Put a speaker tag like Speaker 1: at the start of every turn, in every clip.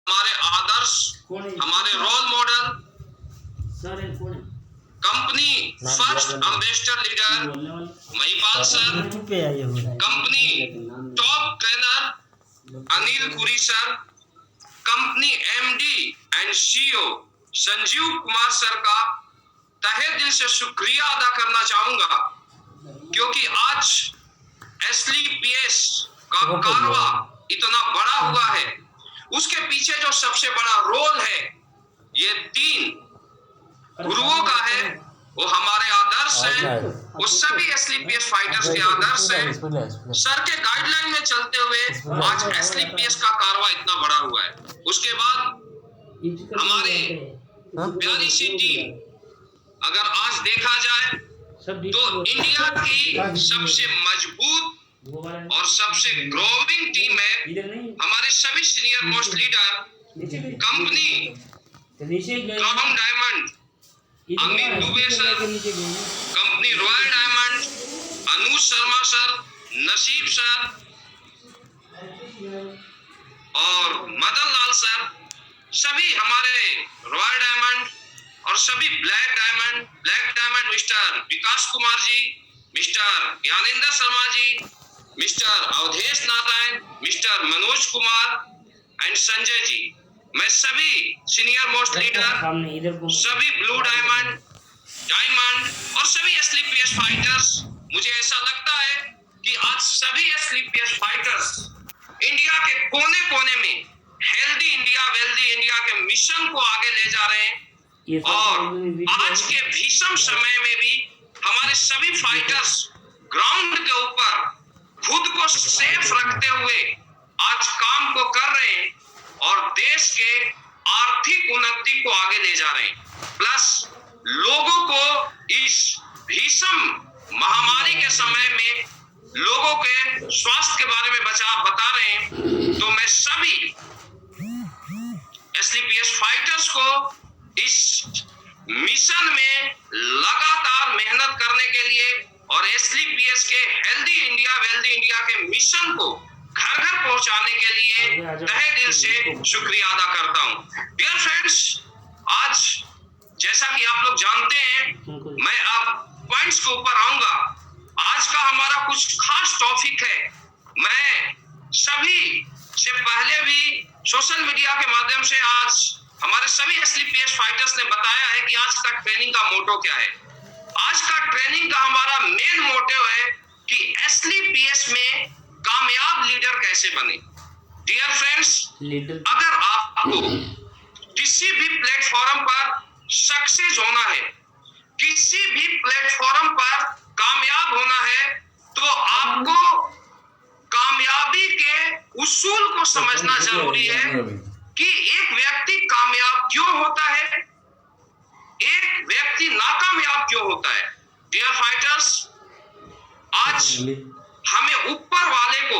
Speaker 1: हमारे आदर्श, हमारे role model, company first ambassador leader Mahipal sir, company top trainer Anil Puri sir, company MD and CEO Sanjeev Kumar sir का तहे दिल से शुक्रिया अदा करना चाहूंगा, क्योंकि आज एसलीपीएस का कारवा इतना बड़ा हुआ है। उसके पीछे जो सबसे बड़ा रोल है ये 3 गुरुओं का है, वो हमारे आदर्श है, वो सभी एसलीपीएस फाइटर्स के आदर्श है। सर के गाइडलाइन में चलते हुए आज एसलीपीएस का कारवा इतना बड़ा हुआ है। उसके बाद हमारे प्यारी सी टीम, अगर आज देखा जाए तो इंडिया की सबसे मजबूत और सबसे ग्रोइंग टीम है। हमारे सभी senior most leader company crown diamond Amit Dubey sir, company royal diamond Anuj Sharma sir, Naseeb sir और मदन लाल सर, सभी हमारे रॉयल डायमंड और सभी black diamond mister Vikas Kumar ji, mister Gyanendra Sharma ji, mister Awadhesh Narayan, mister Manoj Kumar and Sanjay ji, मैं सभी सीनियर मोस्ट लीडर, सभी ब्लू डायमंड और सभी एसलीपीएस फाइटर्स, मुझे ऐसा लगता है कि आज सभी एसलीपीएस फाइटर्स इंडिया के कोने कोने में हेल्दी इंडिया वेल्दी इंडिया के मिशन को आगे ले जा रहे हैं। और आज के भीषण समय में भी हमारे सभी फाइटर्स ग्राउंड के ऊपर खुद को सेफ रखते हुए आज काम को कर रहे हैं और देश के आर्थिक उन्नति को आगे ले जा रहे हैं। प्लस लोगों को इस भीषण महामारी के समय में लोगों के स्वास्थ्य के बारे में बता रहे हैं। तो मैं सभी एसलीपीएस फाइटर्स को इस मिशन में लगातार मेहनत करने के लिए और एसलीपीएस के हेल्दी इंडिया वेल्दी इंडिया के मिशन को घर घर पहुंचाने के लिए तहे दिल से शुक्रिया अदा करता हूं। डियर फ्रेंड्स, आज जैसा कि आप लोग जानते हैं, मैं अब पॉइंट्स के ऊपर आऊंगा। आज का हमारा कुछ खास टॉपिक है। मैं सभी से पहले भी सोशल मीडिया के माध्यम से आज हमारे सभी एसलीपीएस फाइटर्स ने बताया है कि आज का ट्रेनिंग का मोटो क्या है। आज का ट्रेनिंग का हमारा मेन मोटिव है कि एसलीपीएस में कामयाब लीडर कैसे बने। डियर फ्रेंड्स, अगर आपको किसी भी प्लेटफॉर्म पर सक्सेस होना है, किसी भी प्लेटफॉर्म पर कामयाब होना है, तो आपको कामयाबी के उसूल को समझना जरूरी है कि एक व्यक्ति कामयाब क्यों होता है, एक व्यक्ति नाकामयाब क्यों होता है। डियर फाइटर्स, आज हमें ऊपर वाले को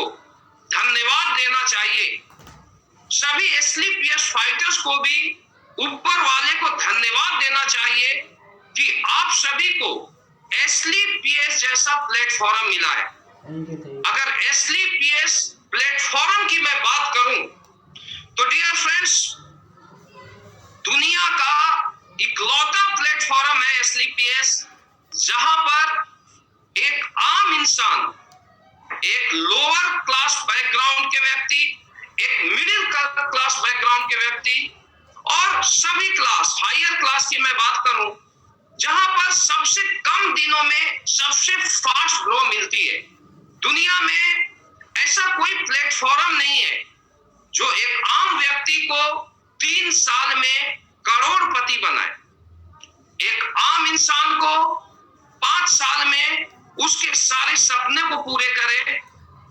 Speaker 1: धन्यवाद देना चाहिए। सभी एसलीपीएस फाइटर्स को भी ऊपर वाले को धन्यवाद देना चाहिए कि आप सभी को एसलीपीएस जैसा प्लेटफॉर्म मिला है। अगर एसलीपीएस प्लेटफॉर्म की मैं बात करूं तो डियर फ्रेंड्स, दुनिया का इकलौता प्लेटफॉर्म है एसलीपीएस, जहां पर एक आम इंसान, एक लोअर क्लास बैकग्राउंड के व्यक्ति, एक मिडिल क्लास बैकग्राउंड के व्यक्ति और सभी क्लास, हायर क्लास की मैं बात करूं, जहां पर सबसे कम दिनों में सबसे फास्ट ग्रो मिलती है। दुनिया में ऐसा कोई प्लेटफॉर्म नहीं है जो एक आम व्यक्ति को 3 साल में करोड़पति बनाए, एक आम इंसान को 5 साल में उसके सारे सपने को पूरे करे।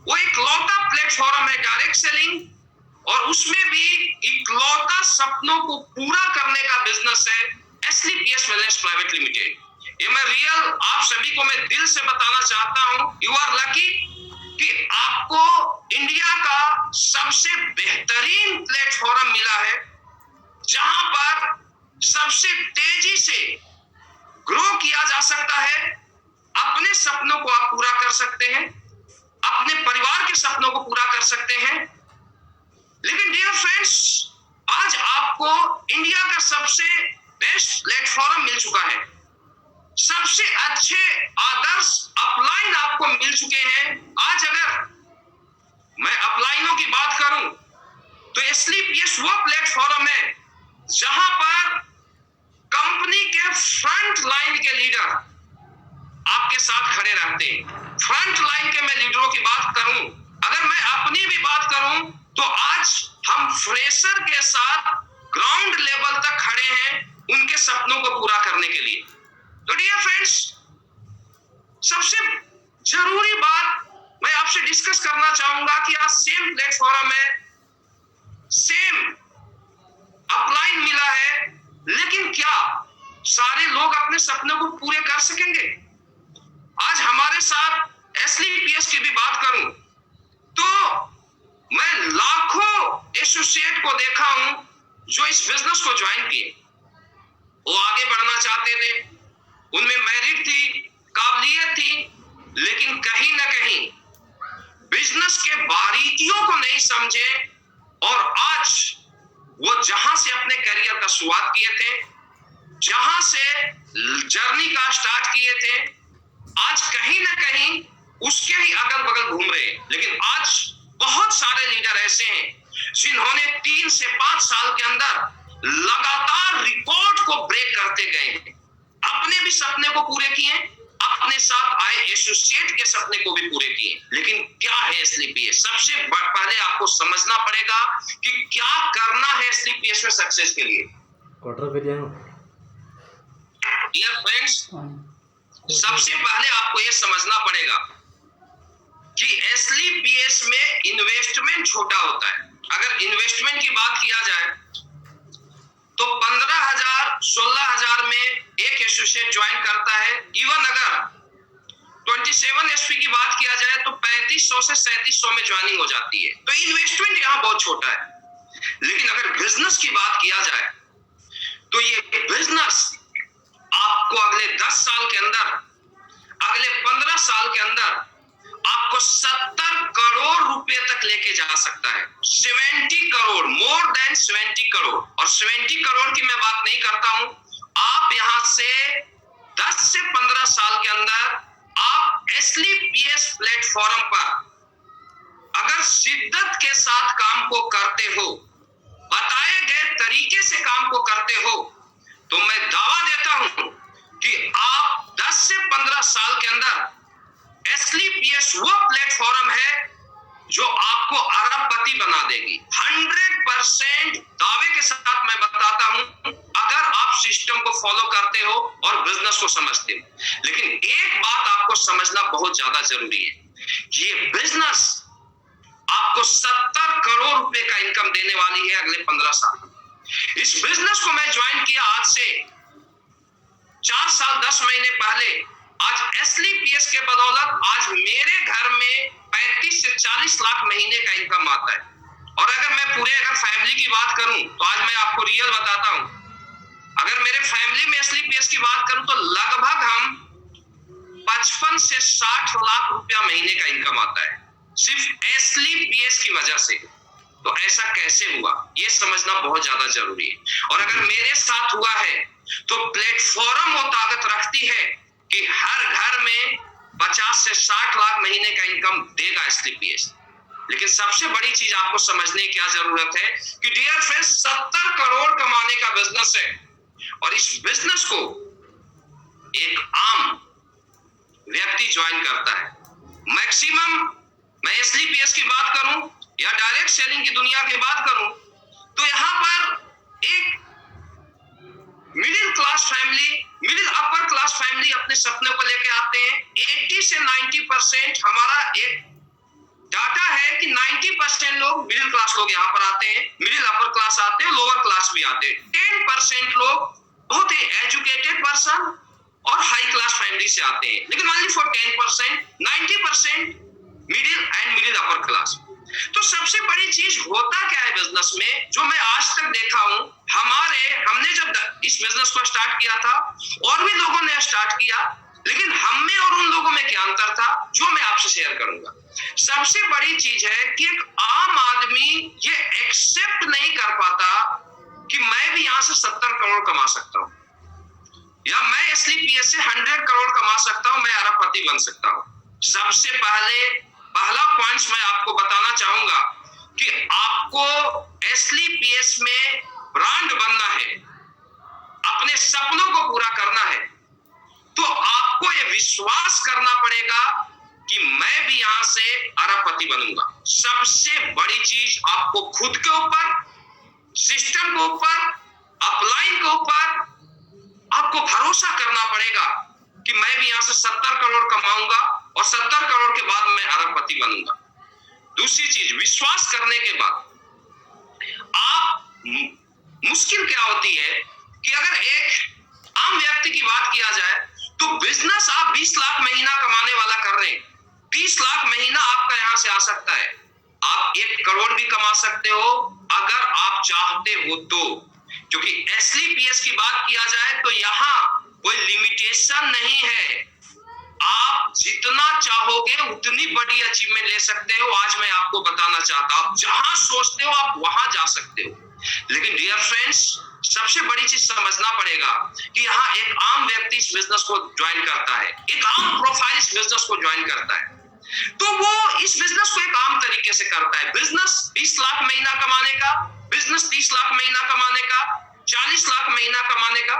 Speaker 1: वो इकलौता प्लेटफॉर्म है डायरेक्ट सेलिंग, और उसमें भी इकलौता सपनों को पूरा करने का बिजनेस है एसलीपीएस वेलनेस प्राइवेट लिमिटेड। ये मैं रियल आप सभी को मैं दिल से बताना चाहता हूं, यू आर लकी कि आपको इंडिया का सबसे बेहतरीन प्लेटफॉर्म मिला है, जहां पर सबसे तेजी से ग्रो किया जा सकता है। अपने सपनों को आप पूरा कर सकते हैं, अपने परिवार के सपनों को पूरा कर सकते हैं। लेकिन डियर फ्रेंड्स, मिल चुके हैं। आज अगर मैं अपलाइनों की बात करूं तो एसलीपीएस वो प्लेटफॉर्म है जहां पर कंपनी के फ्रंट लाइन के लीडर आपके साथ खड़े रहते हैं। फ्रंट लाइन के मैं लीडरों की बात करूं, अगर मैं अपनी भी बात करूं तो आज हम फ्रेशर के साथ ग्राउंड लेवल तक खड़े हैं उनके सपनों को पूरा करने के लिए। तो डियर फ्रेंड्स, सबसे जरूरी बात मैं आपसे डिस्कस करना चाहूंगा कि आज सेम प्लेटफॉर्म है, सेम अपलाइन मिला है, लेकिन क्या सारे लोग अपने सपनों को पूरे कर सकेंगे? आज हमारे साथ एसलीपीएस की भी बात करूं तो मैं लाखों एसोसिएट को देखा हूं जो इस बिजनेस को ज्वाइन किए। वो आगे बढ़ना चाहते थे, उनमें मेरिट थी, काबिलियत थी, लेकिन कहीं ना कहीं बिजनेस के बारीकियों को नहीं समझे और आज वो जहां से अपने करियर का शुरुआत किए थे, जहां से जर्नी का स्टार्ट किए थे, आज कहीं ना कहीं उसके ही अगल बगल घूम रहे हैं। लेकिन आज बहुत सारे लीडर ऐसे हैं जिन्होंने 3 से 5 साल के अंदर लगातार रिकॉर्ड को ब्रेक करते गए, अपने भी सपने को पूरे किए, अपने साथ आए एसोसिएट के सपने को भी पूरे किए। लेकिन क्या है एसलीपीएस? सबसे पहले आपको समझना पड़ेगा कि क्या करना है एसलीपीएस में सक्सेस के लिए। डियर फ्रेंड्स, सबसे पहले आपको यह समझना पड़ेगा कि एसलीपीएस में इन्वेस्टमेंट छोटा होता है। अगर इन्वेस्टमेंट की बात किया जाए तो 15,000 16,000 में एक एसोसिएट ज्वाइन करता है। इवन अगर 27 एसपी की बात किया जाए तो 3500 से 3700 में ज्वाइनिंग हो जाती है। तो इन्वेस्टमेंट यहाँ बहुत छोटा है। लेकिन अगर बिजनेस की बात किया जाए तो ये बिजनेस आपको अगले 10 साल के अंदर, अगले 15 साल के अंदर आपको 70 करोड़ रुपए तक लेके जा सकता है। 70 करोड़, मोर देन 70 करोड़। और 70 करोड़ की मैं बात नहीं करता हूं, आप यहां से 10 से 15 साल के अंदर आप एसलीपीएस प्लेटफॉर्म पर अगर शिद्दत के साथ काम को करते हो, बताए गए तरीके से काम को करते हो, तो मैं दावा देता हूं कि आप 10 से 15 साल के अंदर एसलीपीएस वो प्लेटफॉर्म है जो आपको अरबपति बना देगी। 100% दावे के साथ मैं बताता हूं, अगर आप सिस्टम को फॉलो करते हो और बिजनेस को समझते हो। लेकिन एक बात आपको समझना बहुत ज्यादा जरूरी है, ये बिजनेस आपको 70 करोड़ रुपए का इनकम देने वाली है अगले 15 साल। इस बिजनेस को मैं ज्वाइन किया आज से 4 साल 10 महीने पहले। आज एसलीपीएस के बदौलत आज मेरे घर में 35 से 40 लाख महीने का इनकम आता है। और अगर मैं पूरे फैमिली की बात करूं तो आज मैं आपको रियल बताता हूं, अगर मेरे फैमिली में एसलीपीएस की बात करूं तो लगभग हम 55 से 60 लाख रुपया महीने का इनकम आता है सिर्फ एसलीपीएस की वजह से। तो ऐसा कैसे हुआ, ये समझना बहुत ज्यादा जरूरी है। और अगर मेरे साथ हुआ है तो प्लेटफॉर्म वो ताकत रखती है कि हर घर में 50 से 60 लाख महीने का इनकम देगा एसलीपीएस। लेकिन सबसे बड़ी चीज आपको समझने की क्या जरूरत है कि डियर फ्रेंड्स, 70 करोड़ कमाने का बिजनेस है और इस बिजनेस को एक आम व्यक्ति ज्वाइन करता है। मैक्सिमम मैं एसलीपीएस की बात करूं या डायरेक्ट सेलिंग की दुनिया की बात करूं तो यहां पर एक middle class family, middle upper class family अपने सपने को लेके आते हैं। 80 से 90% हमारा एक डाटा है कि 90% लोग मिडिल क्लास लोग यहाँ पर आते हैं, मिडिल अपर क्लास आते हैं, लोअर क्लास भी आते हैं। 10% लोग बहुत ही एजुकेटेड पर्सन और हाई क्लास फैमिली से आते हैं, लेकिन only for 10%, 90% middle and middle upper class. तो सबसे बड़ी चीज होता क्या है बिजनेस में, जो मैं आज तक देखा हूं, हमने जब इस बिजनेस को स्टार्ट किया था और भी लोगों ने स्टार्ट किया, लेकिन हम में और उन लोगों में क्या अंतर था जो मैं आपसे शेयर करूंगा। सबसे बड़ी चीज है कि एक आम आदमी ये एक्सेप्ट नहीं कर पाता कि मैं भी यहां से 70 करोड़ कमा सकता हूं या मैं एसलीपीएस से 100 करोड़ कमा सकता हूं, मैं अरबपति बन सकता हूं। सबसे पहला पॉइंट्स मैं आपको बताना चाहूंगा कि आपको एसलीपीएस में ब्रांड बनना है, अपने सपनों को पूरा करना है, तो आपको यह विश्वास करना पड़ेगा कि मैं भी यहां से अरबपति बनूंगा। सबसे बड़ी चीज आपको खुद के ऊपर, सिस्टम के ऊपर, अपलाइन के ऊपर आपको भरोसा करना पड़ेगा कि मैं भी यहां से 70 करोड़ कमाऊंगा और 70 करोड़ के बाद मैं अरबपति बनूंगा। दूसरी चीज, विश्वास करने के बाद आप मुश्किल क्या होती है कि अगर एक आम व्यक्ति की बात किया जाए तो बिजनेस आप 20 लाख महीना कमाने वाला कर रहे हैं, 30 लाख महीना आपका यहां से आ सकता है, आप 1 करोड़ भी कमा सकते हो अगर आप चाहते हो तो। क्योंकि एसलीपीएस की बात किया जाए तो यहां कोई लिमिटेशन नहीं है, आप जितना चाहोगे उतनी बड़ी अचीवमेंट ले सकते हो। आज मैं आपको बताना चाहता हूं, आप जहां सोचते हो आप वहां जा सकते हो। लेकिन डियर फ्रेंड्स, सबसे बड़ी चीज समझना पड़ेगा कि यहाँ एक आम व्यक्ति इस बिजनेस को ज्वाइन करता है, एक आम प्रोफाइल इस बिजनेस को ज्वाइन करता है, तो वो इस बिजनेस को एक आम तरीके से करता है। बिजनेस 20 लाख महीना कमाने का, बिजनेस 30 लाख महीना कमाने का, 40 लाख महीना कमाने का,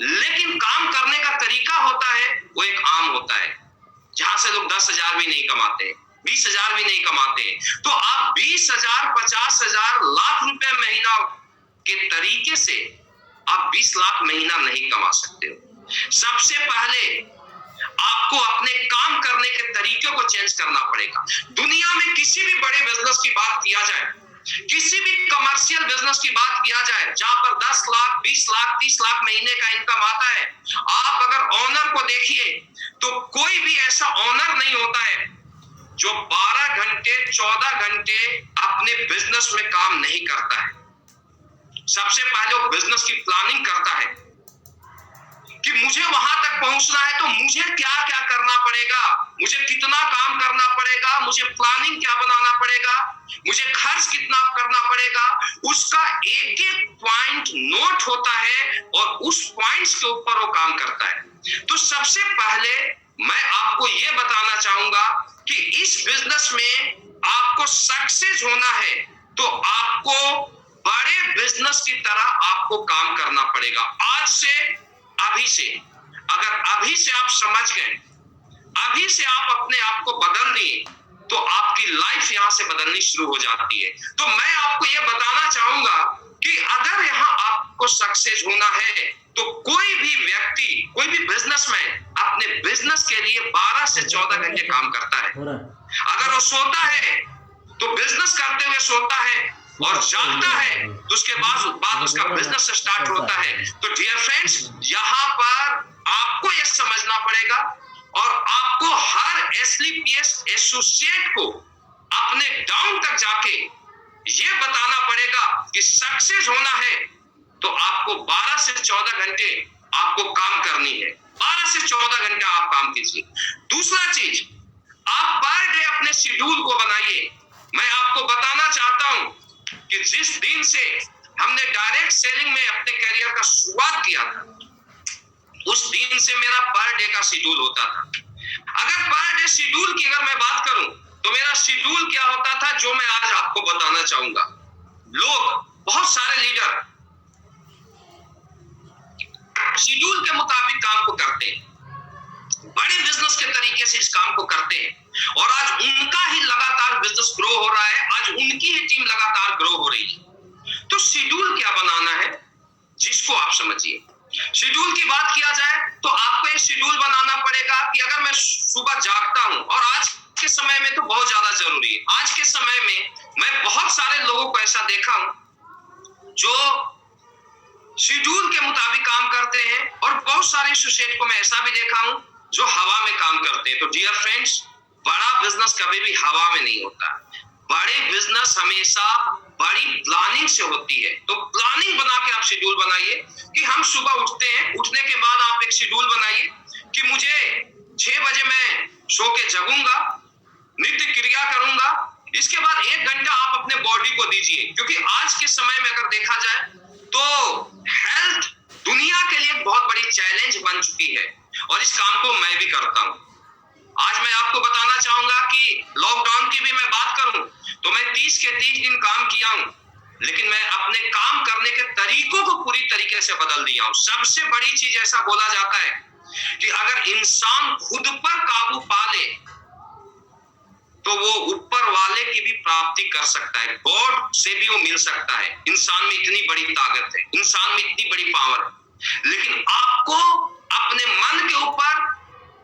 Speaker 1: लेकिन काम करने का तरीका होता है वो एक आम होता है, जहां से लोग 10,000 भी नहीं कमाते, 20,000 भी नहीं कमाते। तो आप 20,000, 50,000, लाख रुपए महीना के तरीके से आप 20 लाख महीना नहीं कमा सकते हो। सबसे पहले आपको अपने काम करने के तरीके को चेंज करना पड़ेगा। दुनिया में किसी भी बड़े बिजनेस की बात किया जाए, किसी भी कमर्शियल बिजनेस की बात किया जाए जहां पर 10 लाख, 20 लाख, 30 लाख महीने का इनकम आता है, आप अगर ऑनर को देखिए तो कोई भी ऐसा ऑनर नहीं होता है जो 12 घंटे, 14 घंटे अपने बिजनेस में काम नहीं करता है। सबसे पहले वो बिजनेस की प्लानिंग करता है कि मुझे वहां तक पहुंचना है तो मुझे क्या क्या करना पड़ेगा, मुझे कितना काम करना पड़ेगा, मुझे प्लानिंग क्या बनाना पड़ेगा, मुझे खर्च कितना करना पड़ेगा, उसका एक एक पॉइंट नोट होता है और उस पॉइंट्स के ऊपर वो काम करता है। तो सबसे पहले मैं आपको ये बताना चाहूंगा कि इस बिजनेस में आपको सक्सेस होना है तो आपको बड़े बिजनेस की तरह आपको काम करना पड़ेगा। आज से, अभी से, अगर अभी से आप समझ गए, अभी से आप अपने आप को बदल दिए तो आपकी लाइफ यहां से बदलनी शुरू हो जाती है। तो मैं आपको यह बताना चाहूंगा कि अगर यहां आपको सक्सेस होना है तो कोई भी व्यक्ति, कोई भी बिजनेसमैन अपने बिजनेस के लिए 12 से 14 घंटे काम करता है। अगर वो सोता है तो बिजनेस करते हुए सोता है और जागता है तो उसके बाद उसका बिजनेस स्टार्ट होता है। तो डियर फ्रेंड्स, यहाँ पर आपको यह समझना पड़ेगा और आपको हर एसलीपीएस एसोसिएट को अपने डाउन तक जाके ये बताना पड़ेगा कि सक्सेस होना है तो आपको 12 से 14 घंटे आपको काम करनी है। 12 से 14 घंटे आप काम कीजिए। दूसरा चीज, आप पर डे अपने शेड्यूल को बनाइए। मैं आपको बताना चाहता हूं कि जिस दिन से हमने डायरेक्ट सेलिंग में अपने करियर का शुरुआत किया था, उस दिन से मेरा पर डे का शेड्यूल होता था। अगर पर डे शेड्यूल की अगर मैं बात करूं तो मेरा शेड्यूल क्या होता था, जो मैं आज आपको बताना चाहूंगा। लोग, बहुत सारे लीडर शेड्यूल के मुताबिक काम को करते हैं, बड़े बिजनेस के तरीके से इस काम को करते हैं और आज उनका ही लगातार बिजनेस ग्रो हो रहा है, आज उनकी ही टीम लगातार ग्रो हो रही है। तो शेड्यूल क्या बनाना है जिसको आप समझिए। शेड्यूल की बात किया जाए तो आपको एक शेड्यूल बनाना पड़ेगा कि अगर मैं सुबह जागता हूं, और आज के समय में तो बहुत ज्यादा जरूरी है। आज के समय में मैं बहुत सारे लोगों को ऐसा देखा हूं जो शेड्यूल के मुताबिक काम करते हैं और बहुत सारे एसोसिएट को मैं ऐसा भी देखा हूं जो हवा में काम करते हैं। तो डियर फ्रेंड्स, बड़ा बिजनेस कभी भी हवा में नहीं होता। बड़े बिजनेस हमेशा बड़ी प्लानिंग से होती है। तो प्लानिंग बना के आप शेड्यूल बनाइए कि हम सुबह उठते हैं, उठने के बाद आप एक शेड्यूल बनाइए कि मुझे 6 बजे मैं सो के जगूंगा, नित्य क्रिया करूंगा, इसके बाद 1 घंटा आप अपने बॉडी को दीजिए। क्योंकि आज के समय में अगर देखा जाए तो हेल्थ दुनिया के लिए बहुत बड़ी चैलेंज बन चुकी है और इस काम को मैं भी करता हूं। आज मैं आपको बताना चाहूंगा कि लॉकडाउन की भी मैं बात करूं तो मैं 30 के 30 दिन काम किया हूं, लेकिन मैं अपने काम करने के तरीकों को पूरी तरीके से बदल दिया हूं। सबसे बड़ी चीज ऐसा बोला जाता है कि अगर इंसान खुद पर काबू पा ले तो वो ऊपर वाले की भी प्राप्ति कर सकता है, गॉड से भी वो मिल सकता है। इंसान में इतनी बड़ी ताकत है, इंसान में इतनी बड़ी पावर है, लेकिन आपको अपने मन के ऊपर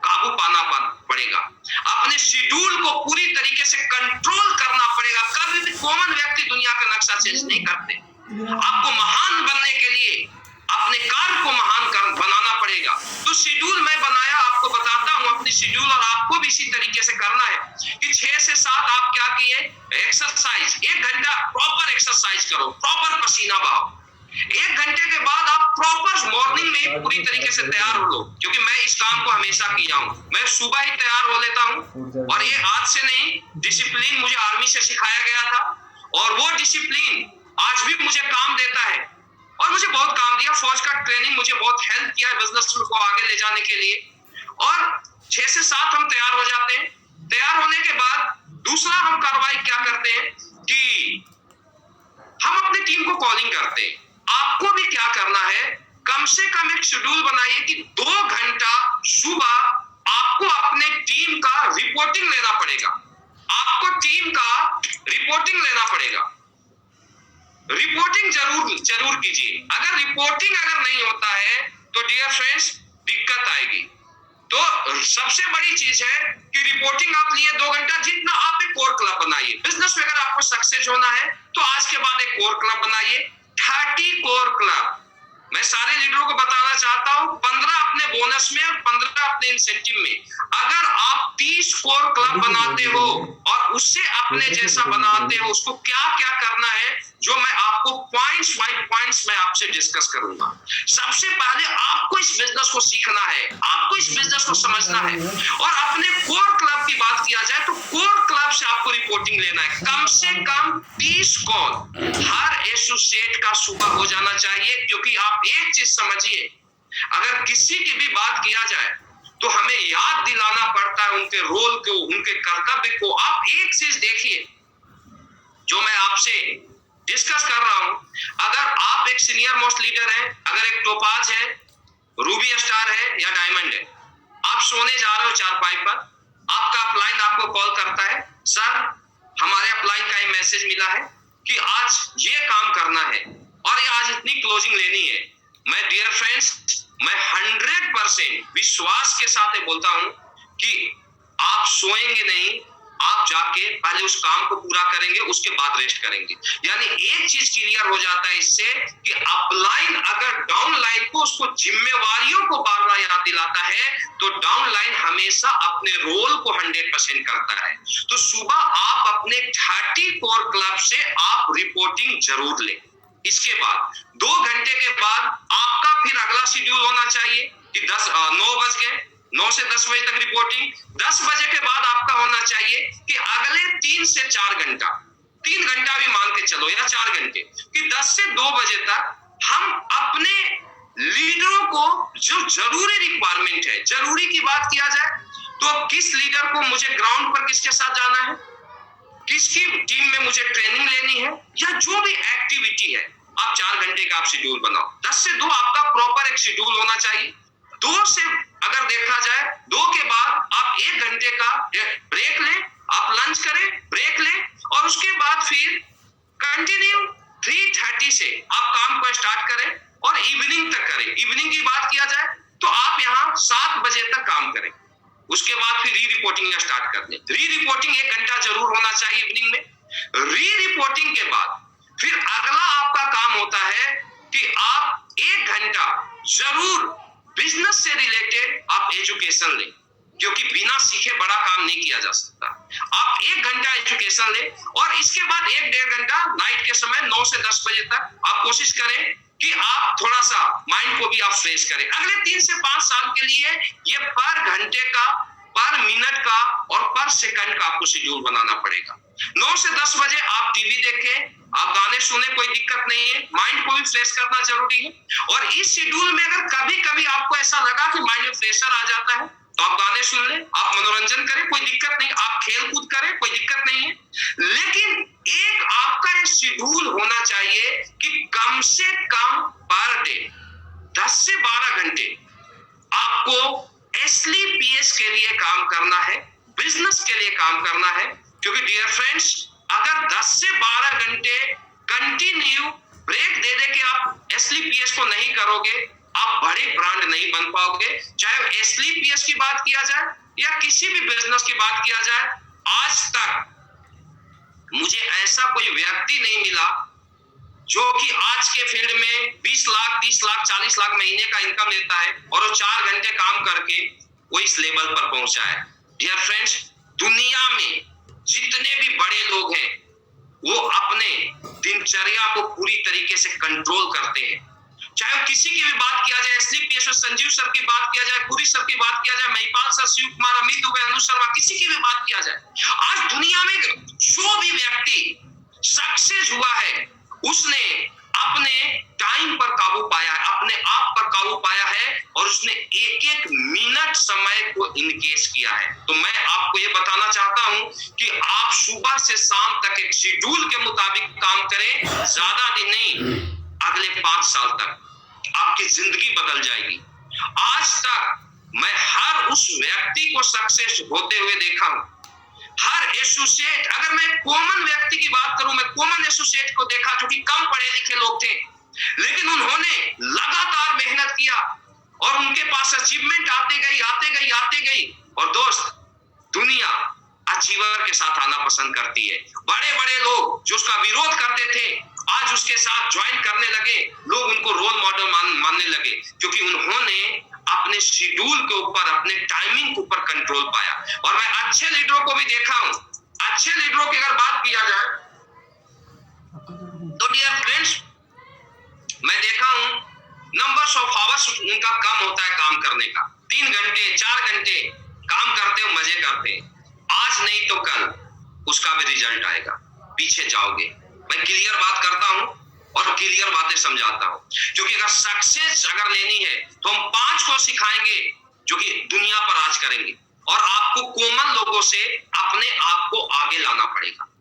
Speaker 1: काबू पाना पड़ेगा, अपने शेड्यूल को पूरी तरीके से कंट्रोल करना पड़ेगा। कभी भी कॉमन व्यक्ति दुनिया का नक्शा चेंज नहीं करते। आपको महान बनने के लिए अपने कार्य को महान बनाना पड़ेगा। तो शेड्यूल मैं बनाया, आपको बताता हूं अपनी शेड्यूल, और आपको भी इसी तरीके से करना है कि 6 से 7 आप क्या किए, एक्सरसाइज 1 घंटा प्रॉपर एक्सरसाइज करो, प्रॉपर पसीना बहाओ। 1 घंटे के बाद आप प्रॉपर मॉर्निंग में पूरी तरीके से तैयार हो लो, क्योंकि मैं इस काम को हमेशा किया हूं। मैं सुबह ही तैयार हो लेता हूं, और ये आज से नहीं, डिसिप्लिन मुझे आर्मी से सिखाया गया था, और वो डिसिप्लिन आज भी मुझे काम देता है, और मुझे बहुत काम दिया। फौज का ट्रेनिंग मुझे बहुत हेल्प किया है बिजनेस को आगे ले जाने के लिए। और 6 से 7 हम तैयार हो जाते हैं। तैयार होने के बाद दूसरा हम कार्रवाई क्या करते हैं कि हम अपनी टीम को कॉलिंग करते हैं। आपको भी क्या करना है, कम से कम एक शेड्यूल बनाइए कि 2 घंटा सुबह आपको अपने टीम का रिपोर्टिंग लेना पड़ेगा। आपको टीम का रिपोर्टिंग लेना पड़ेगा। रिपोर्टिंग जरूर कीजिए। अगर रिपोर्टिंग नहीं होता है तो डियर फ्रेंड्स दिक्कत आएगी। तो सबसे बड़ी चीज है कि रिपोर्टिंग आप लिए 2 घंटा, जितना आप एक कोर क्लब बनाइए। बिजनेस में अगर आपको सक्सेस होना है तो आज के बाद एक कोर क्लब बनाइए, 30 कोर क्लब। मैं सारे लीडरों को बताना चाहता हूं, 15 अपने बोनस में और 15 अपने इंसेंटिव में। अगर आप 30 कोर क्लब बनाते हो और उससे अपने जैसा बनाते हो, उसको क्या क्या करना है, जो मैं आपको पॉइंट्स बाय पॉइंट्स मैं आपसे डिस्कस करूंगा। सबसे पहले आपको इस बिजनेस को सीखना है, आपको इस बिजनेस को समझना है। और अपने कोर क्लब की बात किया जाए तो कोर क्लब से आपको रिपोर्टिंग लेना है। कम से कम 30 कॉल हर एसोसिएट का सुबह हो जाना चाहिए, क्योंकि आप एक चीज समझिए, अगर किसी की भी बात किया जाए तो हमें याद दिलाना पड़ता है उनके रोल को, उनके कर्तव्य को। आप एक चीज देखिए जो मैं आपसे डिस्कस कर रहा हूं, अगर आप एक सीनियर मोस्ट लीडर हैं, अगर एक टोपाज है, रूबी स्टार है या डायमंड है, आप सोने जा रहे हो चारपाई पर, आपका अपलाइन आपको कॉल करता है, सर हमारे अपलाइन का ये मैसेज मिला है कि आज ये काम करना है और ये आज इतनी क्लोजिंग लेनी है। मैं डियर फ्रेंड्स, मैं 100% विश्वास के साथ बोलता हूं कि आप सोएंगे नहीं, आप जाके पहले उस काम को पूरा करेंगे, उसके बाद रेस्ट करेंगे। यानी एक चीज क्लियर हो जाता है इससे कि अपलाइन अगर डाउन लाइन को उसको जिम्मेवारियों को बार बार याद दिलाता है तो डाउन लाइन हमेशा अपने रोल को 100% करता है। तो सुबह आप अपने 30 कोर क्लब से आप रिपोर्टिंग जरूर लें। इसके बाद 2 घंटे के बाद आपका फिर अगला शेड्यूल होना चाहिए कि 9 बज गए, 9 से 10 बजे तक रिपोर्टिंग। 10 बजे के बाद आपका होना चाहिए कि अगले 3 से 4 घंटा, 3 घंटा भी मान के चलो या 4 घंटे, कि 10 से 2 बजे तक हम अपने लीडरों को जो जरूरी रिक्वायरमेंट है, जरूरी की बात किया जाए तो किस लीडर को मुझे ग्राउंड पर किसके साथ जाना है, किसकी टीम में मुझे ट्रेनिंग लेनी है, या जो भी एक्टिविटी है, आप 4 घंटे का आप शेड्यूल बनाओ। 10 से 2 आपका प्रॉपर एक शेड्यूल होना चाहिए। 2 से अगर देखा जाए, 2 के बाद आप 1 घंटे का ब्रेक लें, आप लंच करें, ब्रेक लें, और उसके बाद फिर कंटिन्यू 3:30 से आप काम को स्टार्ट करें और इवनिंग तक करें। इवनिंग की बात किया जाए तो आप यहाँ 7 बजे तक काम करें, उसके बाद फिर री रिपोर्टिंग स्टार्ट कर दें। री रिपोर्टिंग 1 घंटा जरूर होना चाहिए इवनिंग में। री रिपोर्टिंग के बाद फिर अगला आपका काम होता है कि आप 1 घंटा जरूर बिजनेस से रिलेटेड आप एजुकेशन लें, क्योंकि बिना सीखे बड़ा काम नहीं किया जा सकता। आप 1 घंटा एजुकेशन लें और इसके बाद 1-1.5 घंटा नाइट के समय 9 से 10 बजे तक आप कोशिश करें कि आप थोड़ा सा माइंड को भी आप फ्रेश करें। अगले 3 से 5 साल के लिए ये पर घंटे का, पर मिनट का और पर सेकंड का आपको शेड्यूल बनाना पड़ेगा। 9 से 10 बजे आप टीवी देखें, आप गाने सुने, कोई दिक्कत नहीं है, माइंड को भी फ्रेश करना जरूरी है। और इस शेड्यूल में अगर कभी कभी आपको ऐसा लगा कि माइंड में प्रेशर आ जाता है तो आप गाने सुन लें, आप मनोरंजन करें, कोई दिक्कत नहीं, आप खेल कूद करें, कोई दिक्कत नहीं है। लेकिन एक आपका एक शेड्यूल होना चाहिए कि कम से कम पर डे 10 से 12 घंटे आपको एसलीपीएस के लिए काम करना है, बिजनेस के लिए काम करना है। क्योंकि डियर फ्रेंड्स, अगर 10 से 12 घंटे कंटिन्यू ब्रेक दे दे के आप एसलीपीएस को नहीं करोगे, आप बड़े ब्रांड नहीं बन पाओगे। चाहे एसलीपीएस की बात किया जाए या किसी भी बिजनेस की बात किया जाए, आज तक मुझे ऐसा कोई व्यक्ति नहीं मिला जो कि आज के फील्ड में 20 लाख, 30 लाख, 40 लाख महीने का इनकम लेता है और वो 4 घंटे काम करके वो इस लेवल पर पहुंचा है। डियर फ्रेंड्स, दुनिया में जितने भी बड़े लोग हैं वो अपने दिनचर्या को पूरी तरीके से कंट्रोल करते हैं। चाहे किसी की भी बात किया जाए, एसलीपीएस संजीव सर की बात किया जाए, पुरी सर की बात किया जाए, महिपाल सर, शिव कुमार, अमित दुबे, अनु शर्मा, किसी की भी बात किया जाए, आज दुनिया में जो भी व्यक्ति सक्सेस हुआ है उसने अपने टाइम पर काबू पाया है, अपने आप पर काबू पाया है और उसने एक एक मिनट समय को इनकेस किया है। तो मैं आपको ये बताना चाहता हूं कि आप सुबह से शाम तक एक शेड्यूल के मुताबिक काम करें, ज्यादा दिन नहीं, अगले 5 साल तक आपकी जिंदगी बदल जाएगी। आज तक मैं हर उस व्यक्ति को सक्सेस होते हुए देखा हूं, हर एसोसिएट, अगर मैं कॉमन व्यक्ति की बात करूं, मैं कॉमन एसोसिएट को देखा जो कि कम पढ़े लिखे लोग थे, लेकिन उन्होंने लगातार मेहनत किया और उनके पास अचीवमेंट आते गई। और दोस्त, दुनिया अचीवर के साथ आना पसंद करती है। बड़े बड़े लोग जो उसका विरोध करते थे आज उसके साथ ज्वाइन करने लगे, लोग उनको रोल मॉडल मानने लगे, क्योंकि उन्होंने अपने शेड्यूल के ऊपर, अपने टाइमिंग के ऊपर कंट्रोल पाया। और मैं अच्छे लीडरों को भी देखा हूं। अच्छे लीडरों की अगर बात किया जाए तो डियर फ्रेंड्स, मैं देखा हूं नंबर्स ऑफ आवर्स उनका कम होता है काम करने का, 3 घंटे 4 घंटे काम करते हो, मजे करते हैं। आज नहीं तो कल उसका भी रिजल्ट आएगा, पीछे जाओगे। मैं क्लियर बात करता हूं और क्लियर बातें समझाता हूं, क्योंकि अगर सक्सेस अगर लेनी है तो हम 5 को सिखाएंगे जो कि दुनिया पर राज करेंगे, और आपको कॉमन लोगों से अपने आप को आगे लाना पड़ेगा।